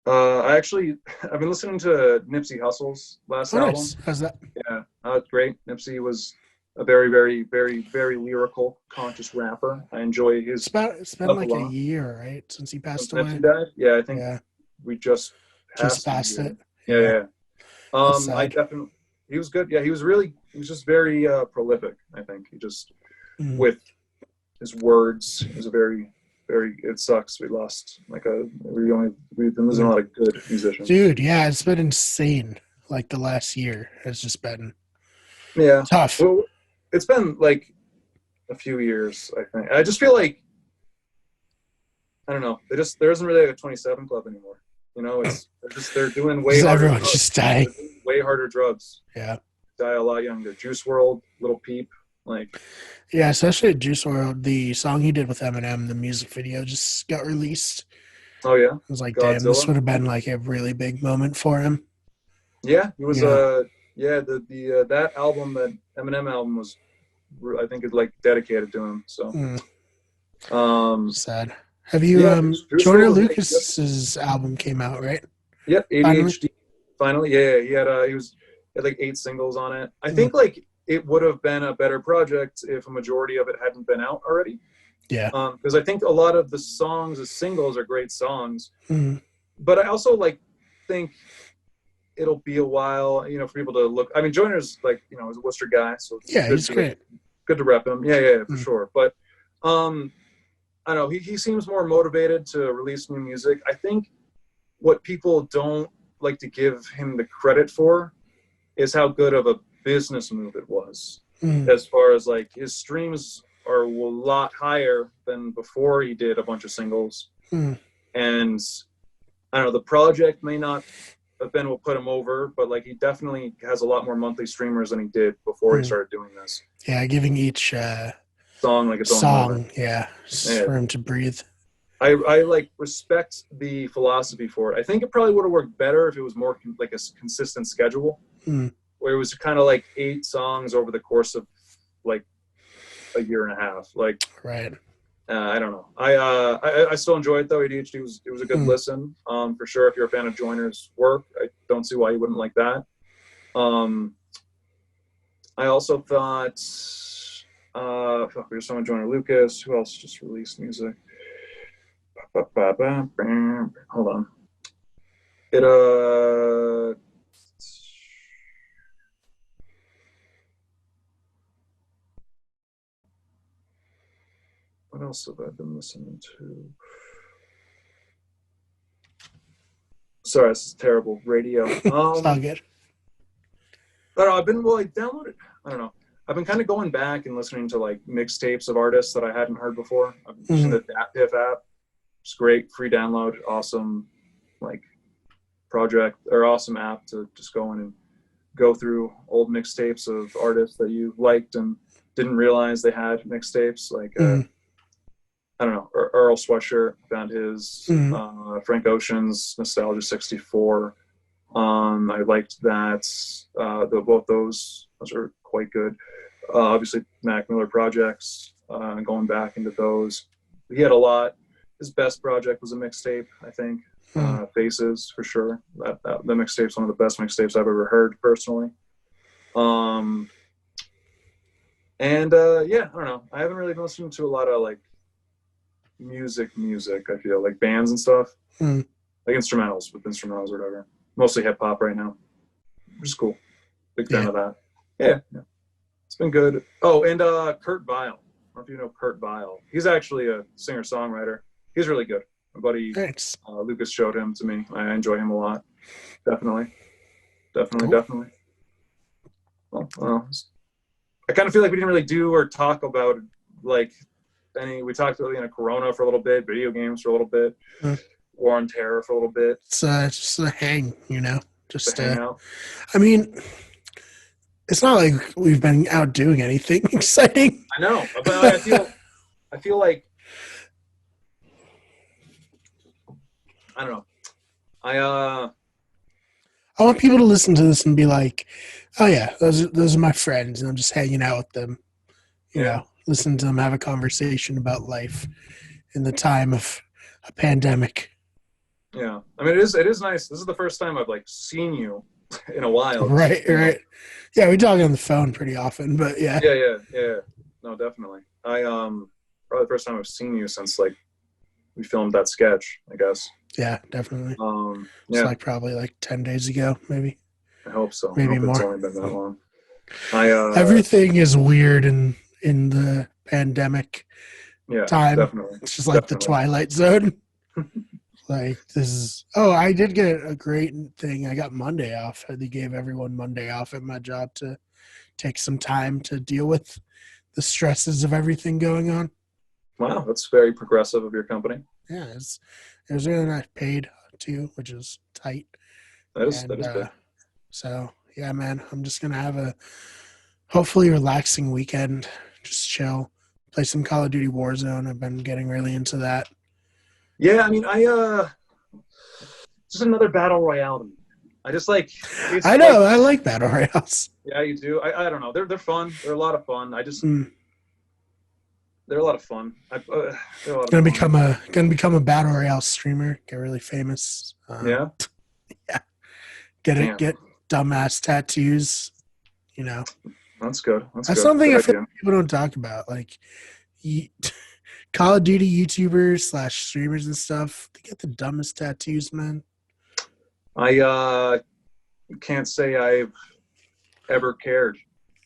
A: I've been listening to Nipsey Hussle's last album.
B: Nice. How's that?
A: Yeah, it's great. Nipsey was a very, very, very, very lyrical, conscious rapper. I enjoy his.
B: It's been like a year, right, since he passed away.
A: Nipsey died? Yeah, I think we just
B: Just
A: past
B: past
A: year.
B: it.
A: Yeah, yeah.
B: That's
A: I
B: sad.
A: definitely he was good. Yeah, he was just very prolific. I think he just
B: Mm.
A: with his words. He was a very very. It sucks. We lost we've been losing a lot of good musicians.
B: Dude, yeah, it's been insane. Like the last year has just been
A: Yeah.
B: tough.
A: Well, it's been like a few years. I think. I just feel like I don't know. There isn't really like a 27 Club anymore. You know, they're doing way
B: Because
A: harder
B: everyone's
A: drugs.
B: just dying.
A: They're doing way harder drugs.
B: Yeah.
A: Die a lot younger. Juice World, Little Peep, like
B: Yeah, especially at Juice WRLD, the song he did with Eminem, the music video just got released.
A: oh yeah,
B: I was like, damn, this
A: Godzilla.
B: would have been like a really big moment for him.
A: Yeah, it was
B: Yeah.
A: the that album, that Eminem album was I think it's like dedicated to him. So
B: Sad. Have you
A: yeah, Juice
B: Joyner
A: WRLD was like,
B: Lucas's album came out, right?
A: yep,
B: Finally?
A: ADHD. Finally, yeah, he had like 8 singles on it. I think like it would have been a better project if a majority of it hadn't been out already.
B: Yeah.
A: Because I think a lot of the songs as singles are great songs,
B: Mhm.
A: but I also like think it'll be a while, for people to look. I mean, Joyner's like, is a Worcester guy, so it's
B: Yeah, he's great.
A: good to rep him. Yeah, for
B: Mm.
A: sure. But I don't know, he seems more motivated to release new music. I think what people don't like to give him the credit for is how good of a business move it was.
B: Mhm.
A: As far as like his streams are a lot higher than before he did a bunch of singles.
B: Mhm.
A: And I don't know, the project may not have been what put him over, but like he definitely has a lot more monthly streamers than he did before he started doing this.
B: Yeah, giving each
A: Song like its own
B: song,
A: moment.
B: yeah, just
A: Yeah.
B: for him to breathe.
A: I like respect the philosophy for it. I think it probably would have worked better if it was more like a consistent schedule, where it was kind of like 8 songs over the course of like a year and a half. Like,
B: Right.
A: I don't know. I still enjoy it though. ADHD was a good listen, for sure. If you're a fan of Joyner's work, I don't see why you wouldn't like that. I also thought, we were talking Joyner Lucas. Who else just released music? Hold on. What else have I been listening to? Sorry, this is terrible radio.
B: It's all good.
A: I don't know. I downloaded. I don't know. I've been kind of going back and listening to like mixtapes of artists that I hadn't heard before. I've been using the DatPiff app. It's great, free download, awesome, like project or awesome app to just go in and go through old mixtapes of artists that you liked and didn't realize they had mixtapes. Like I don't know, Earl Sweatshirt, found his, Frank Ocean's Nostalgia 64. I liked that. Both those are quite good. Obviously, Mac Miller projects, going back into those. He had a lot. His best project was a mixtape, I think. Faces, for sure. The mixtape's one of the best mixtapes I've ever heard, personally. And I don't know. I haven't really been listening to a lot of like music. I feel like bands and stuff, like instrumentals or whatever. Mostly hip hop right now, which is cool. Big fan of that. Yeah, it's been good. Oh, and Kurt Vile. I don't know if you know Kurt Vile. He's actually a singer songwriter. He's really good. My buddy Lucas showed him to me. I enjoy him a lot. Definitely. Well, I kind of feel like we didn't really do or talk about like we talked about Corona for a little bit, video games for a little bit, War on Terror for a little bit.
B: It's just a hang, just
A: hang out.
B: I mean, it's not like we've been out doing anything exciting.
A: I know, but I feel like I don't know. I
B: want people to listen to this and be like, "Oh yeah, those are my friends," and I'm just hanging out with them. You know, listen to them have a conversation about life in the time of a pandemic.
A: Yeah, I mean, it is nice. This is the first time I've like seen you in a while.
B: Right. Yeah, we talk on the phone pretty often, but yeah.
A: Yeah. No, definitely. I probably the first time I've seen you since like we filmed that sketch, I guess.
B: Yeah, definitely. It's
A: Yeah,
B: like probably like 10 days ago, maybe
A: I hope so. I
B: maybe
A: hope it's
B: more.
A: only been that long. I
B: Everything is weird in the pandemic
A: Yeah,
B: time.
A: definitely,
B: It's just like the
A: definitely.
B: Twilight Zone. Like this is I did get a great thing. I got Monday off. They gave everyone Monday off at my job to take some time to deal with the stresses of everything going on.
A: Wow, that's very progressive of your company.
B: Yeah, it was really nice, paid too, which is tight.
A: That
B: And
A: is big.
B: so yeah, man, I'm just gonna have a hopefully relaxing weekend. Just chill, play some Call of Duty Warzone. I've been getting really into that.
A: Yeah, I mean, I just another battle royale to me. I just like it's
B: I
A: like
B: know I like battle royales.
A: yeah, you do. I don't know. They're fun. They're a lot of fun. I just
B: Mm.
A: they're a lot of fun. They're a lot of fun.
B: Gonna become a battle royale streamer. Get really famous.
A: Yeah.
B: Yeah,
A: Damn,
B: get dumbass tattoos. You know,
A: that's good. That's
B: that's
A: good.
B: something
A: Good
B: I feel
A: idea.
B: like people don't talk about. Like, you, Call of Duty YouTubers slash streamers and stuff. They get the dumbest tattoos, man.
A: I can't say I've ever cared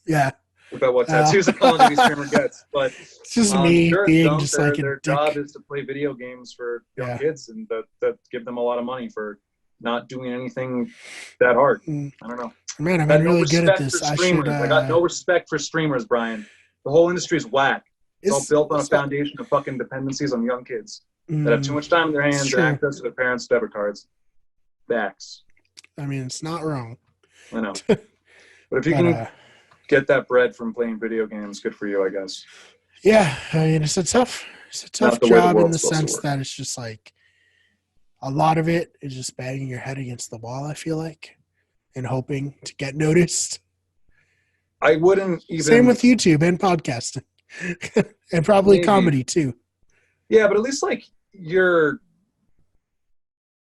B: Yeah,
A: about what
B: uh,
A: tattoos a Call of Duty streamer gets, but
B: it's just me
A: sure it's
B: being
A: dumb.
B: just like a
A: Their job
B: dick.
A: is to play video games for young
B: Yeah,
A: kids, and that give them a lot of money for not doing anything that hard.
B: Mm.
A: I don't know.
B: Man, I've
A: I
B: been
A: got no
B: really good at
A: respect for
B: this. I should.
A: streamers. I got no respect for streamers, Brian. The whole industry is whack. It's all built on a foundation of fucking dependencies on young kids that have too much time in their hands and access to their parents' debit cards. Backs.
B: I mean, it's not wrong.
A: I know. But if you can get that bread from playing video games, good for you, I guess.
B: Yeah, I mean, it's a tough job in the sense that it's just like a lot of it is just banging your head against the wall, I feel like, and hoping to get noticed.
A: I wouldn't even.
B: Same with YouTube and podcasting, and probably comedy too.
A: Yeah, but at least like you're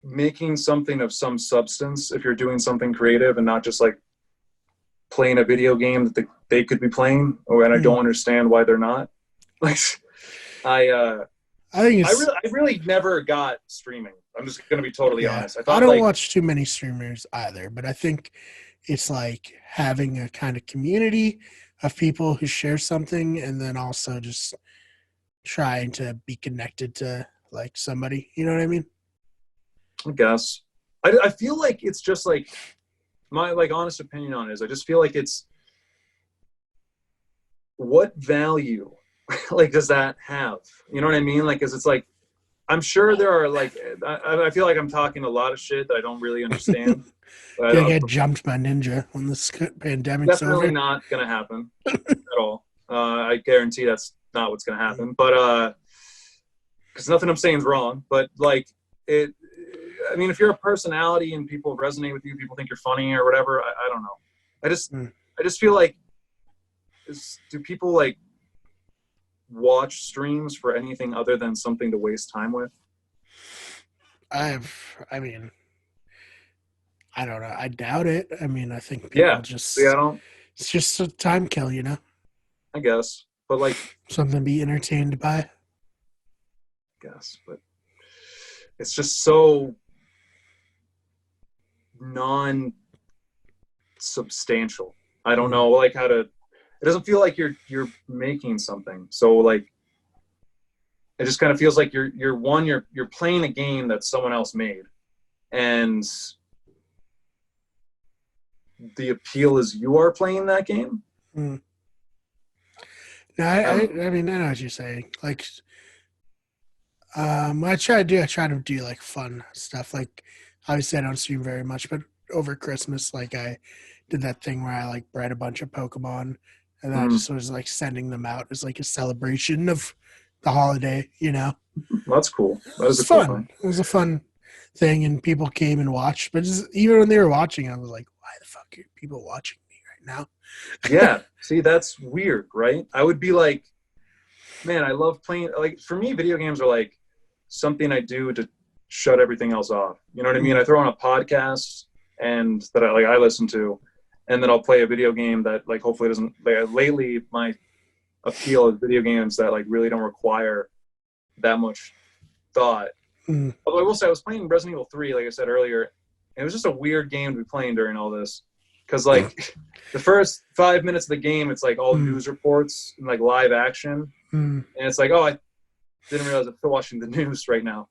A: making something of some substance if you're doing something creative and not just like playing a video game that they could be playing, and I don't understand why they're not. Like, I really never got streaming. I'm just going to be totally honest.
B: I don't watch too many streamers either, but I think it's like having a kind of community of people who share something and then also just trying to be connected to like somebody. You know what I mean?
A: I guess. I feel like it's just like my like honest opinion on it is I just feel like it's what value like does that have? You know what I mean? Like, cause it's like I'm sure there are like I feel like I'm talking a lot of shit that I don't really understand.
B: Gonna get jumped by Ninja when this pandemic's
A: definitely
B: over.
A: Not gonna happen at all. I guarantee that's not what's gonna happen. But because nothing I'm saying is wrong. But like it, I mean, if you're a personality and people resonate with you, people think you're funny or whatever. I don't know. I just feel like do people like watch streams for anything other than something to waste time with?
B: I mean, I don't know. I doubt it. I mean, I think people it's just a time kill, you know?
A: I guess. But like
B: something to be entertained by.
A: I guess. But it's just so non-substantial. I don't know like how to it doesn't feel like you're making something. So like it just kind of feels like you're playing a game that someone else made. And the appeal is you are playing that game.
B: Mm. No, I mean, I know what you're saying. Like, I try to do like fun stuff. Like, obviously, I don't stream very much, but over Christmas, like, I did that thing where I like bred a bunch of Pokemon, and then I just was like sending them out as like a celebration of the holiday. You know,
A: that's cool. That was
B: fun. Cool thing. It was a fun thing, and people came and watched. But even when they were watching, I was like, why the fuck are people watching me right now?
A: Yeah, see, that's weird, right? I would be like, man, I love playing. Like, for me, video games are like something I do to shut everything else off. You know what I mean? I throw on a podcast and that I listen to, and then I'll play a video game that like hopefully doesn't. Like, lately, my appeal is video games that like really don't require that much thought
B: Mm.
A: Although I will say I was playing Resident Evil 3, like I said earlier. It was just a weird game to be playing during all this. Because, like, the first 5 minutes of the game, it's like all news reports and, like, live action.
B: Mm.
A: And it's like, oh, I didn't realize I'm still watching the news right now.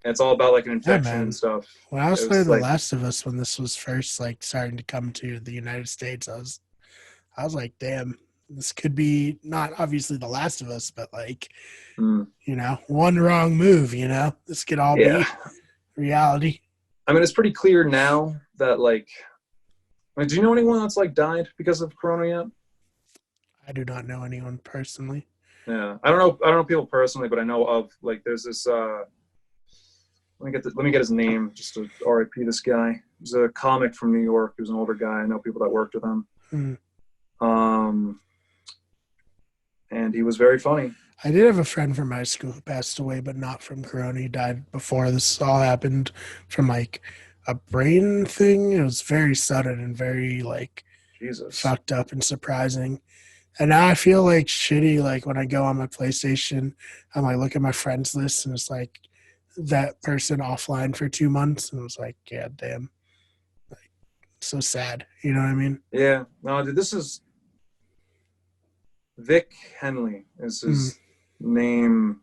A: And it's all about, like, an infection and stuff.
B: When I was
A: It
B: playing
A: was
B: The
A: like-
B: Last of Us, when this was first, like, starting to come to the United States, I was like, damn, this could be not obviously The Last of Us, but, like,
A: Mm.
B: you know, one wrong move, you know? This could all be reality.
A: I mean, it's pretty clear now that, like, I mean, do you know anyone that's, like, died because of Corona yet?
B: I do not know anyone personally.
A: Yeah, I don't know people personally, but I know of, like, there's this. Let me get his name just to RIP this guy. He's a comic from New York. He was an older guy. I know people that worked with him.
B: Mm.
A: And he was very funny.
B: I did have a friend from high school who passed away, but not from Corona. He died before this all happened from, like, a brain thing. It was very sudden and very, like,
A: Jesus.
B: fucked up and surprising. And now I feel like shitty, like, when I go on my PlayStation, I'm like, look at my friends list, and it's like that person offline for 2 months, and it was like, yeah, damn, like, so sad. You know what I mean?
A: Yeah. No, dude, this is Vic Henley is his name,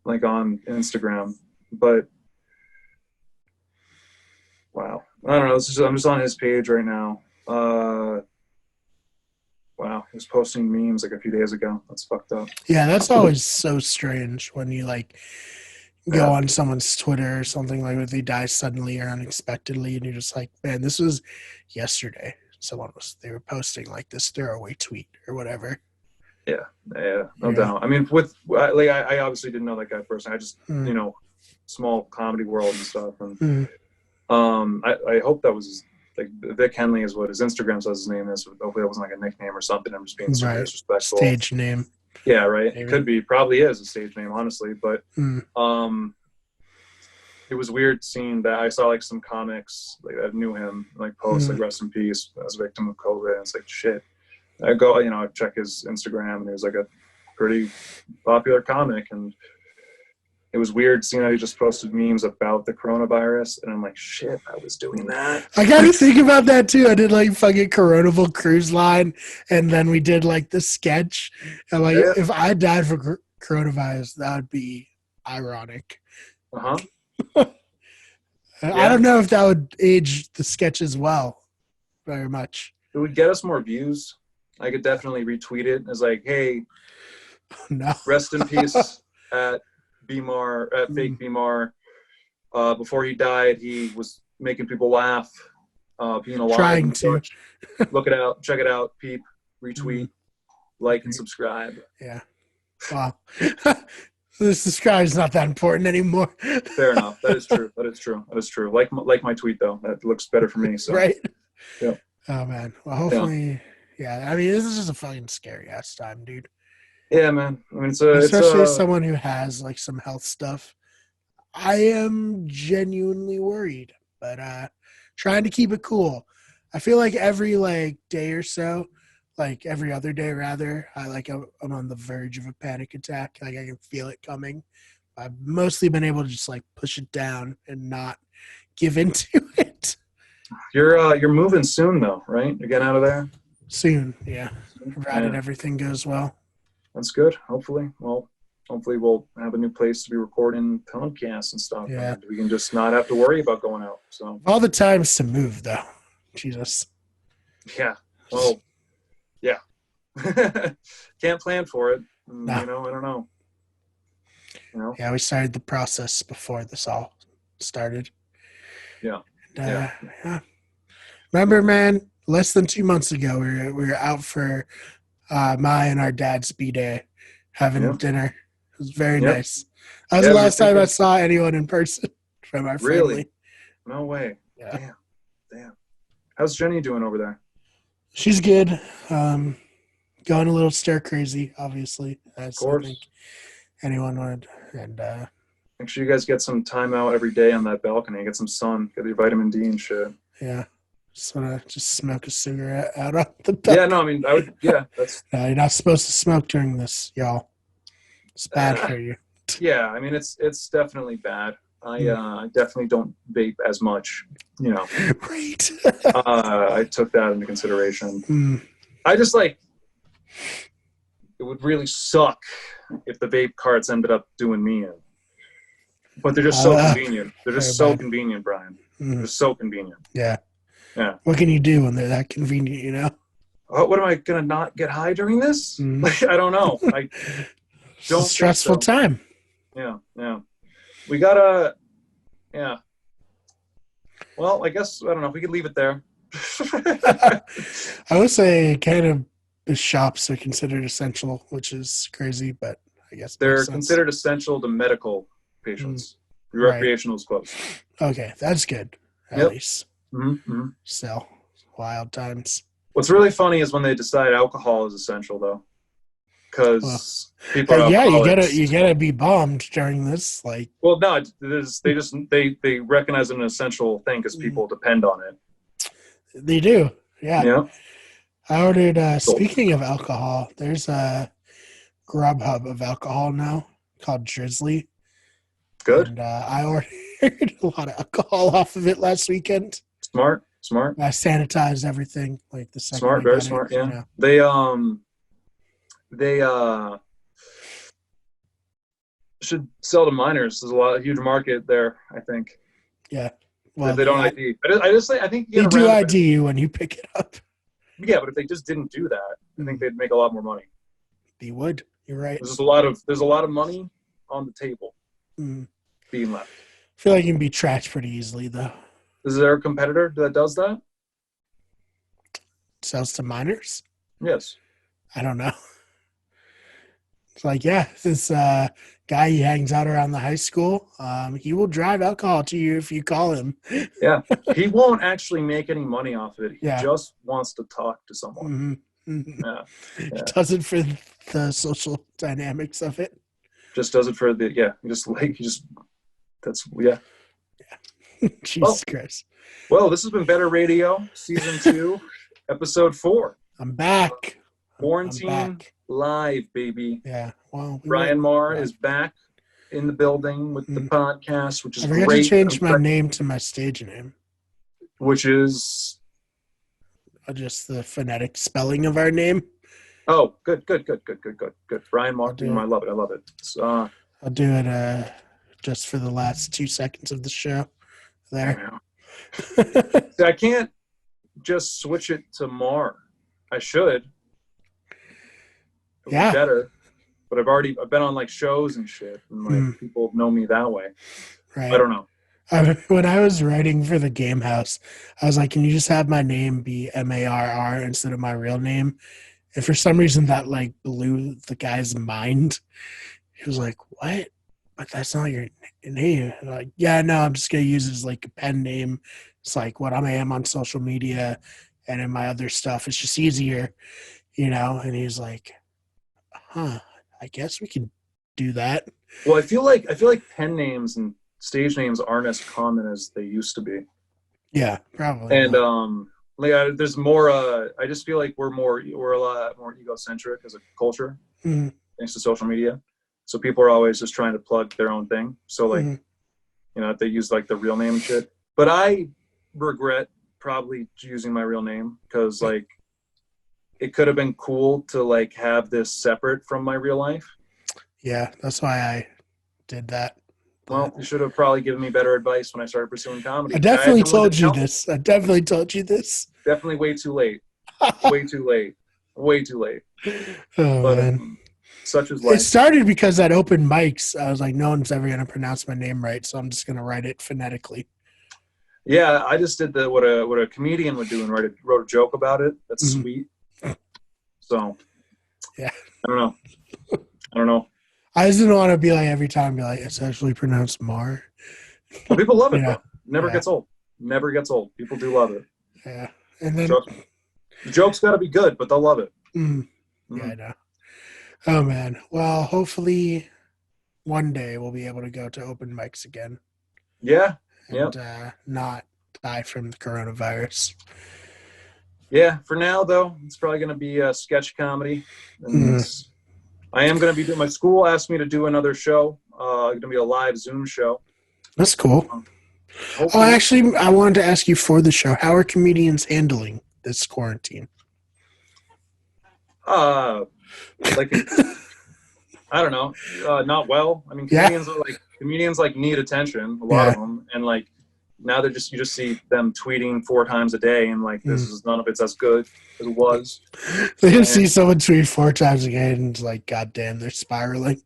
A: like, on Instagram. But wow, I don't know. I'm just on his page right now. Wow, he was posting memes like a few days ago. That's fucked up.
B: Yeah, that's always so strange when you, like, go on someone's Twitter or something, like, if they die suddenly or unexpectedly, and you're just like, man, this was yesterday. They were posting, like, this throwaway tweet or whatever.
A: Yeah, no doubt. I mean, I obviously didn't know that guy personally. I just, you know, small comedy world and stuff. And I hope that was like Vic Henley is what his Instagram says his name is. Hopefully that wasn't like a nickname or something. I'm just being super disrespectful.
B: Stage name.
A: Yeah, right.
B: Maybe.
A: It could be, probably is a stage name, honestly. But it was weird seeing that. I saw like some comics like that knew him, like post like rest in peace as a victim of COVID. And it's like shit. I go, you know, I check his Instagram, and he was like a pretty popular comic, and it was weird seeing how he just posted memes about the coronavirus, and I'm like, shit, I was doing that.
B: I got to think about that too. I did like fucking Coronaville Cruise Line, and then we did like the sketch. And like, if I died for coronavirus, that would be ironic.
A: Uh-huh.
B: I don't know if that would age the sketches well very much.
A: It would get us more views. I could definitely retweet it as like, hey, rest in peace at Bmar, at fake Bmar. Before he died, he was making people laugh, being alive.
B: Trying to.
A: Look it out, check it out, peep, retweet, like, and subscribe.
B: Yeah. Wow. The subscribe is not that important anymore.
A: Fair enough. That is true. That is true. That is true. Like my tweet though. That looks better for me. So.
B: Right.
A: Yeah.
B: Oh man. Well, hopefully. Yeah. I mean, this is just a fucking scary ass time, dude.
A: Yeah, man. I mean,
B: especially as someone who has like some health stuff. I am genuinely worried, but trying to keep it cool. I feel like every like day or so, like every other day rather, I'm on the verge of a panic attack. Like I can feel it coming. I've mostly been able to just like push it down and not give into it.
A: You're moving soon though, right? You're getting out of there?
B: Soon, yeah. Provided everything goes well.
A: That's good. Hopefully. Well, hopefully we'll have a new place to be recording podcasts and stuff.
B: Yeah.
A: And we can just not have to worry about going out. So
B: all the times to move though. Jesus.
A: Yeah. Well, yeah. Can't plan for it. No. You know, I don't know. You know?
B: Yeah, we started the process before this all started.
A: Yeah.
B: And, yeah. Remember, man, less than 2 months ago, we were out for my and our dad's B-Day having dinner. It was very nice. That was the last time I saw anyone in person from our family.
A: Really? No way.
B: Yeah.
A: Damn. How's Jenny doing over there?
B: She's good. Going a little stir crazy, obviously, as I think anyone would. And
A: make sure you guys get some time out every day on that balcony. Get some sun. Get your vitamin D and shit.
B: Yeah. Just want to smoke a cigarette out on the balcony.
A: Yeah, no, I mean, I would, that's...
B: No, you're not supposed to smoke during this, y'all. It's bad for you.
A: Yeah, I mean, it's definitely bad. I definitely don't vape as much,
B: Right.
A: I took that into consideration. I just it would really suck if the vape carts ended up doing me in. But they're just so convenient. They're just so convenient, Brian. They're so convenient.
B: Yeah.
A: Yeah.
B: What can you do when they're that convenient,
A: What am I going to not get high during this? I don't know. I
B: it's a stressful time.
A: Yeah. We got to, yeah. Well, I guess, I don't know. We could leave it there.
B: I would say cannabis shops are considered essential, which is crazy, but I guess
A: they're considered essential to medical patients. Recreational is close.
B: Okay, that's good. At least.
A: Mm-hmm.
B: So, wild times.
A: What's really funny is when they decide alcohol is essential, though, because people are
B: you gotta be bombed during this.
A: Well, no, they recognize it an essential thing because people depend on it.
B: They do, yeah. I ordered. Speaking of alcohol, there's a Grubhub of alcohol now called Drizzly.
A: Good.
B: And I ordered a lot of alcohol off of it last weekend.
A: Smart.
B: I sanitized everything the second.
A: Smart, very smart. Yeah. They should sell to minors. There's a huge market there, I think.
B: Yeah.
A: Well, they don't ID. I think
B: they do ID you when you pick it up.
A: Yeah, but if they just didn't do that, I think they'd make a lot more money.
B: They would. You're right.
A: There's a lot of money on the table being left.
B: I feel like you can be tracked pretty easily, though.
A: Is there a competitor that does that?
B: Sells to minors?
A: Yes.
B: I don't know. It's this guy, he hangs out around the high school. He will drive alcohol to you if you call him.
A: Yeah. He won't actually make any money off of it. He just wants to talk to someone. Yeah.
B: He does it for the social dynamics of it.
A: Just does it for
B: Jesus Christ.
A: Well, this has been Better Radio, Season 2, Episode 4.
B: I'm back.
A: Quarantine
B: I'm back.
A: Live, baby.
B: Yeah. Well,
A: Brian Marr is back in the building with the podcast, which is great.
B: I forgot to change my name to my stage name.
A: Which is?
B: Just the phonetic spelling of our name.
A: Oh, good. Brian Marr, I love it.
B: I'll do it just for the last 2 seconds of the show. There.
A: I can't just switch it to Marr. I should. It would be better. But I've been on shows and shit, and people know me that way.
B: Right.
A: I don't know.
B: When I was writing for the Game House, I was like, can you just have my name be Marr instead of my real name? And for some reason that blew the guy's mind. He was like, what? But that's not your name. I'm like, yeah, no, I'm just going to use it as a pen name. It's what I am on social media and in my other stuff. It's just easier, And he's like, I guess we can do that.
A: Well, I feel like pen names and stage names aren't as common as they used to be.
B: Yeah, probably.
A: And there's more. I just feel like we're a lot more egocentric as a culture, thanks to social media. So people are always just trying to plug their own thing. So they use the real name and shit. But I regret probably using my real name because it could have been cool to have this separate from my real life.
B: Yeah, that's why I did that.
A: Well, you should have probably given me better advice when I started pursuing comedy.
B: I definitely told you this. Definitely
A: way too late. Way too late.
B: Oh, man.
A: Such is life.
B: It started because at open mics, I was like, no one's ever going to pronounce my name right, so I'm just going to write it phonetically.
A: Yeah, I just did what a comedian would do and wrote a joke about it. That's sweet. So,
B: yeah.
A: I don't know.
B: I just didn't want to be every time it's actually pronounced Marr.
A: Well, people love it, though. Never gets old. Never gets old. People do love it.
B: Yeah. And then
A: the joke's got to be good, but they'll love it.
B: Yeah, I know. Oh, man. Well, hopefully one day we'll be able to go to open mics again.
A: Yeah.
B: And not die from the coronavirus.
A: Yeah. For now, though, it's probably going to be a sketch comedy. And I am going to be doing – my school asked me to do another show. It's going to be a live Zoom show
B: That's cool.
A: Um,
B: Oh,
A: hopefully,
B: actually, I wanted to ask you for the show, how are comedians handling this quarantine?
A: uh, like I don't know, not well. I mean,
B: Yeah,
A: comedians like need attention, a lot of
B: yeah.
A: them, and like now you just see them tweeting 4 times a day, and like
B: Mm.
A: none of it's as good as it was.
B: They just see
A: And
B: someone tweet 4 times again and it's like, God damn, they're spiraling.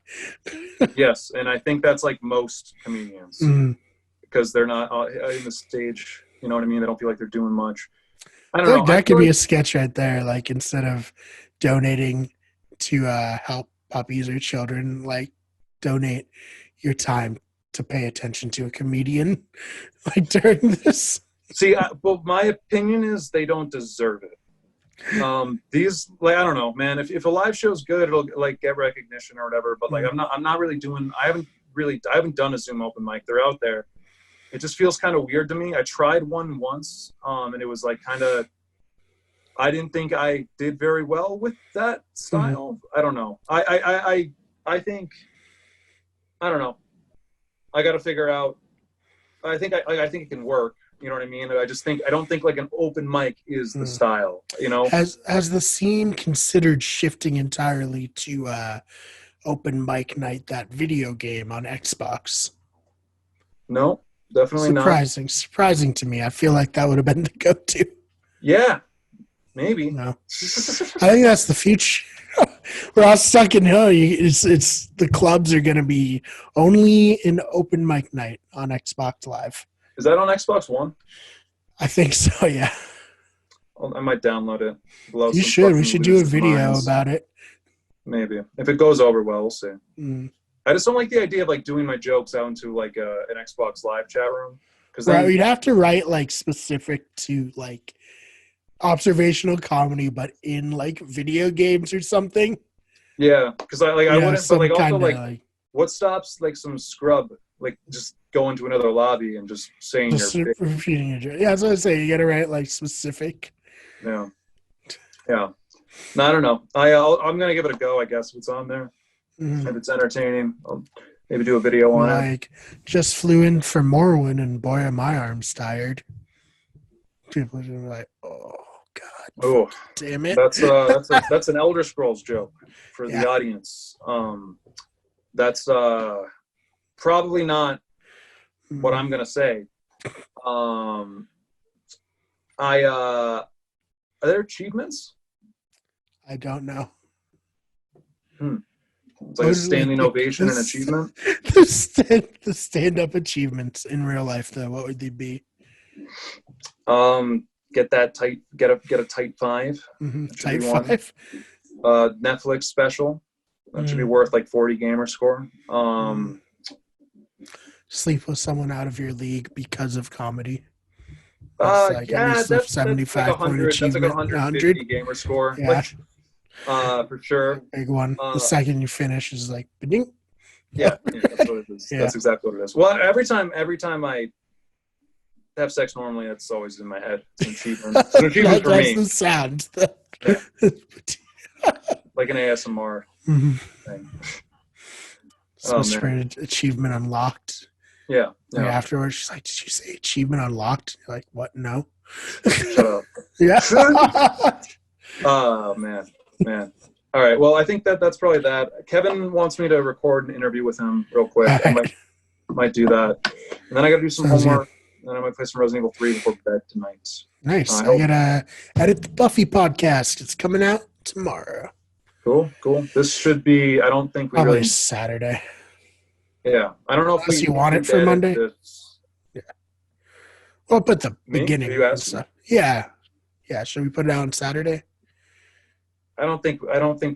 A: yes, and I think that's like most comedians
B: Mm.
A: because they're not in the stage. You know what I mean? They don't feel like they're doing much. I
B: I
A: don't
B: feel
A: know.
B: like
A: I
B: that
A: feel
B: could be
A: like
B: a sketch right there. Like, instead of donating to help puppies or children, like, donate your time to pay attention to a comedian, like, during this.
A: see. Well, my opinion is they don't deserve it. These like I don't know, man. If a live show's good, it'll like get recognition or whatever. But like
B: Mm.
A: I'm not really doing. I haven't done a Zoom open mic. They're out there. It just feels kind of weird to me. I tried one once, and it was like kind of. I didn't think I did very well with that
B: Mm.
A: style. I don't know. I think I don't know. I got to figure out. I think it can work. You know what I mean? I don't think like an open mic is the
B: Mm.
A: style. You know?
B: Has the scene considered shifting entirely to open mic night, that video game on Xbox?
A: No, definitely not.
B: Surprising to me. I feel like that would have been the go-to.
A: Yeah, maybe.
B: No, I think that's the future. We're all stuck in hell. It's the clubs are going to be only in open mic night on Xbox Live.
A: Is that on Xbox One?
B: I think so. Yeah,
A: I might download it. Blow
B: you
A: some
B: should. We
A: fucking
B: should do a
A: losers'
B: video
A: minds.
B: about it.
A: Maybe if it goes over well, we'll see.
B: Mm.
A: I just don't like the idea of like doing my jokes out into like an Xbox Live chat room because
B: Right,
A: then
B: we'd have to write like specific to like observational comedy, but in like video games or something.
A: yeah, because I
B: Yeah,
A: wouldn't. But
B: some
A: like also
B: kind of
A: like
B: like
A: what stops like some scrub like just going to another lobby and just saying your
B: just
A: bit.
B: repeating your joke. Yeah, that's what I say. You got to write like specific.
A: Yeah, yeah. No, I don't know. I'm gonna give it a go. I guess if it's on there,
B: Mhm.
A: if it's entertaining, I'll maybe do a video on it.
B: Like, just flew in from Morrowind and boy, are my arms tired. People are gonna be like, oh God,
A: Oh,
B: damn it.
A: that's an Elder Scrolls joke for
B: Yeah.
A: the audience. That's probably not what I'm gonna say. Um, are there achievements?
B: I don't know.
A: It's like a standing ovation and achievement.
B: The stand-up achievements in real life, though, what would they be?
A: Get a tight 5.
B: Mm-hmm.
A: That should
B: Type
A: be one.
B: 5.
A: Netflix special. That should be worth like 40 gamer score.
B: Sleep with someone out of your league because of comedy. That's like
A: Yeah,
B: at least a
A: that's like
B: 75 point
A: 100. That's like
B: achievement.
A: 150 gamer score.
B: Yeah,
A: Like, for sure.
B: big one. The second you finish is like, ba-ding.
A: Yeah, that's what it is.
B: Yeah.
A: That's exactly what it is. Well, every time I have sex normally, that's always in my head. It's an achievement. It's an achievement for
B: That's
A: me.
B: the sound.
A: Like an ASMR
B: Mm-hmm.
A: thing.
B: So
A: Oh, man.
B: achievement unlocked.
A: Yeah.
B: Like
A: Yeah.
B: afterwards, she's like, "Did you say achievement unlocked?" You're like, "What? No."
A: Shut up.
B: Yeah.
A: Oh, man. All right. Well, I think that's probably that. Kevin wants me to record an interview with him real quick. I might do that. And then I got to do some
B: Sounds
A: homework. And then I might play some Resident Evil 3 before bed tonight.
B: Nice.
A: I
B: I
A: hope-
B: gotta edit the Buffy podcast. It's coming out tomorrow.
A: Cool. This should be, I don't think we
B: Probably
A: really,
B: Saturday.
A: yeah. I don't know if
B: Unless
A: we
B: you want it
A: need
B: for
A: to edit
B: Monday?
A: this.
B: We'll put the
A: Me?
B: beginning.
A: You
B: and
A: asked me?
B: stuff. Yeah. Yeah. Should we put it out on Saturday?
A: I don't think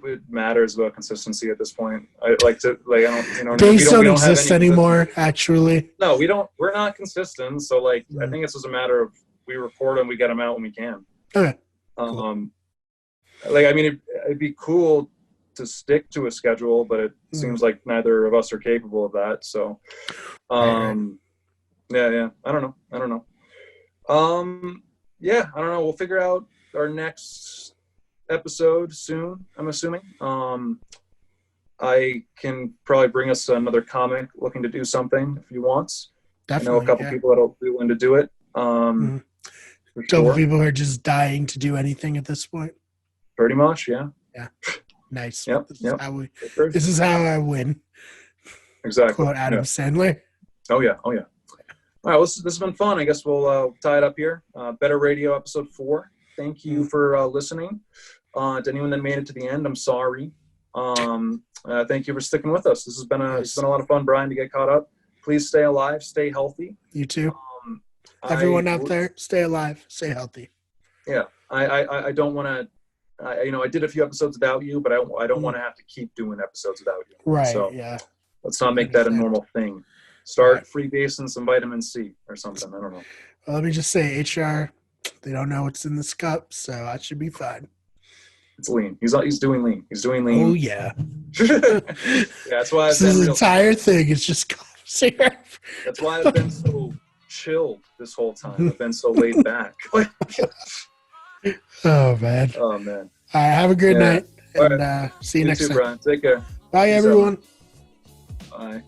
A: it matters about consistency at this point. I don't,
B: Days don't
A: we have
B: exist
A: any
B: anymore,
A: consistency.
B: actually.
A: No, we're not consistent. So like, I think it's just a matter of we record and we get them out when we can.
B: Okay.
A: Like, I mean, it'd be cool to stick to a schedule, but it seems like neither of us are capable of that. So,
B: Right.
A: yeah. I don't know. Yeah, I don't know. We'll figure out our next episode soon, I'm assuming. I can probably bring us another comic looking to do something if he wants.
B: definitely.
A: I know a couple people that'll be willing to do it. For
B: Couple
A: sure.
B: people are just dying to do anything at this point.
A: Pretty much, yeah.
B: Yeah. Nice.
A: Yep.
B: This is how I win.
A: Exactly.
B: Quote Adam Sandler.
A: Oh yeah. All right. Well, this has been fun. I guess we'll tie it up here. Better Radio episode 4. Thank you for listening. To anyone that made it to the end, I'm sorry. Thank you for sticking with us. This has been a lot of fun, Brian, to get caught up. Please stay alive, stay healthy.
B: You too. Everyone out there, stay alive, stay healthy.
A: Yeah, I don't want to. I did a few episodes without you, but I don't want to have to keep doing episodes without you.
B: Right.
A: So
B: yeah.
A: Let's not make that a normal thing. Start freebasing some vitamin C or something. I don't know.
B: Well, let me just say, HR, they don't know what's in this cup, so that should be fine.
A: It's lean. He's doing lean. He's doing lean.
B: Oh yeah.
A: That's why
B: this entire thing is just cough syrup.
A: That's why I've been so chill this whole time. I've been so laid back.
B: Oh man.
A: Oh man.
B: All right. Have a good night, and
A: right.
B: see you next time.
A: Brian. Take care.
B: Bye, everyone.
A: Bye.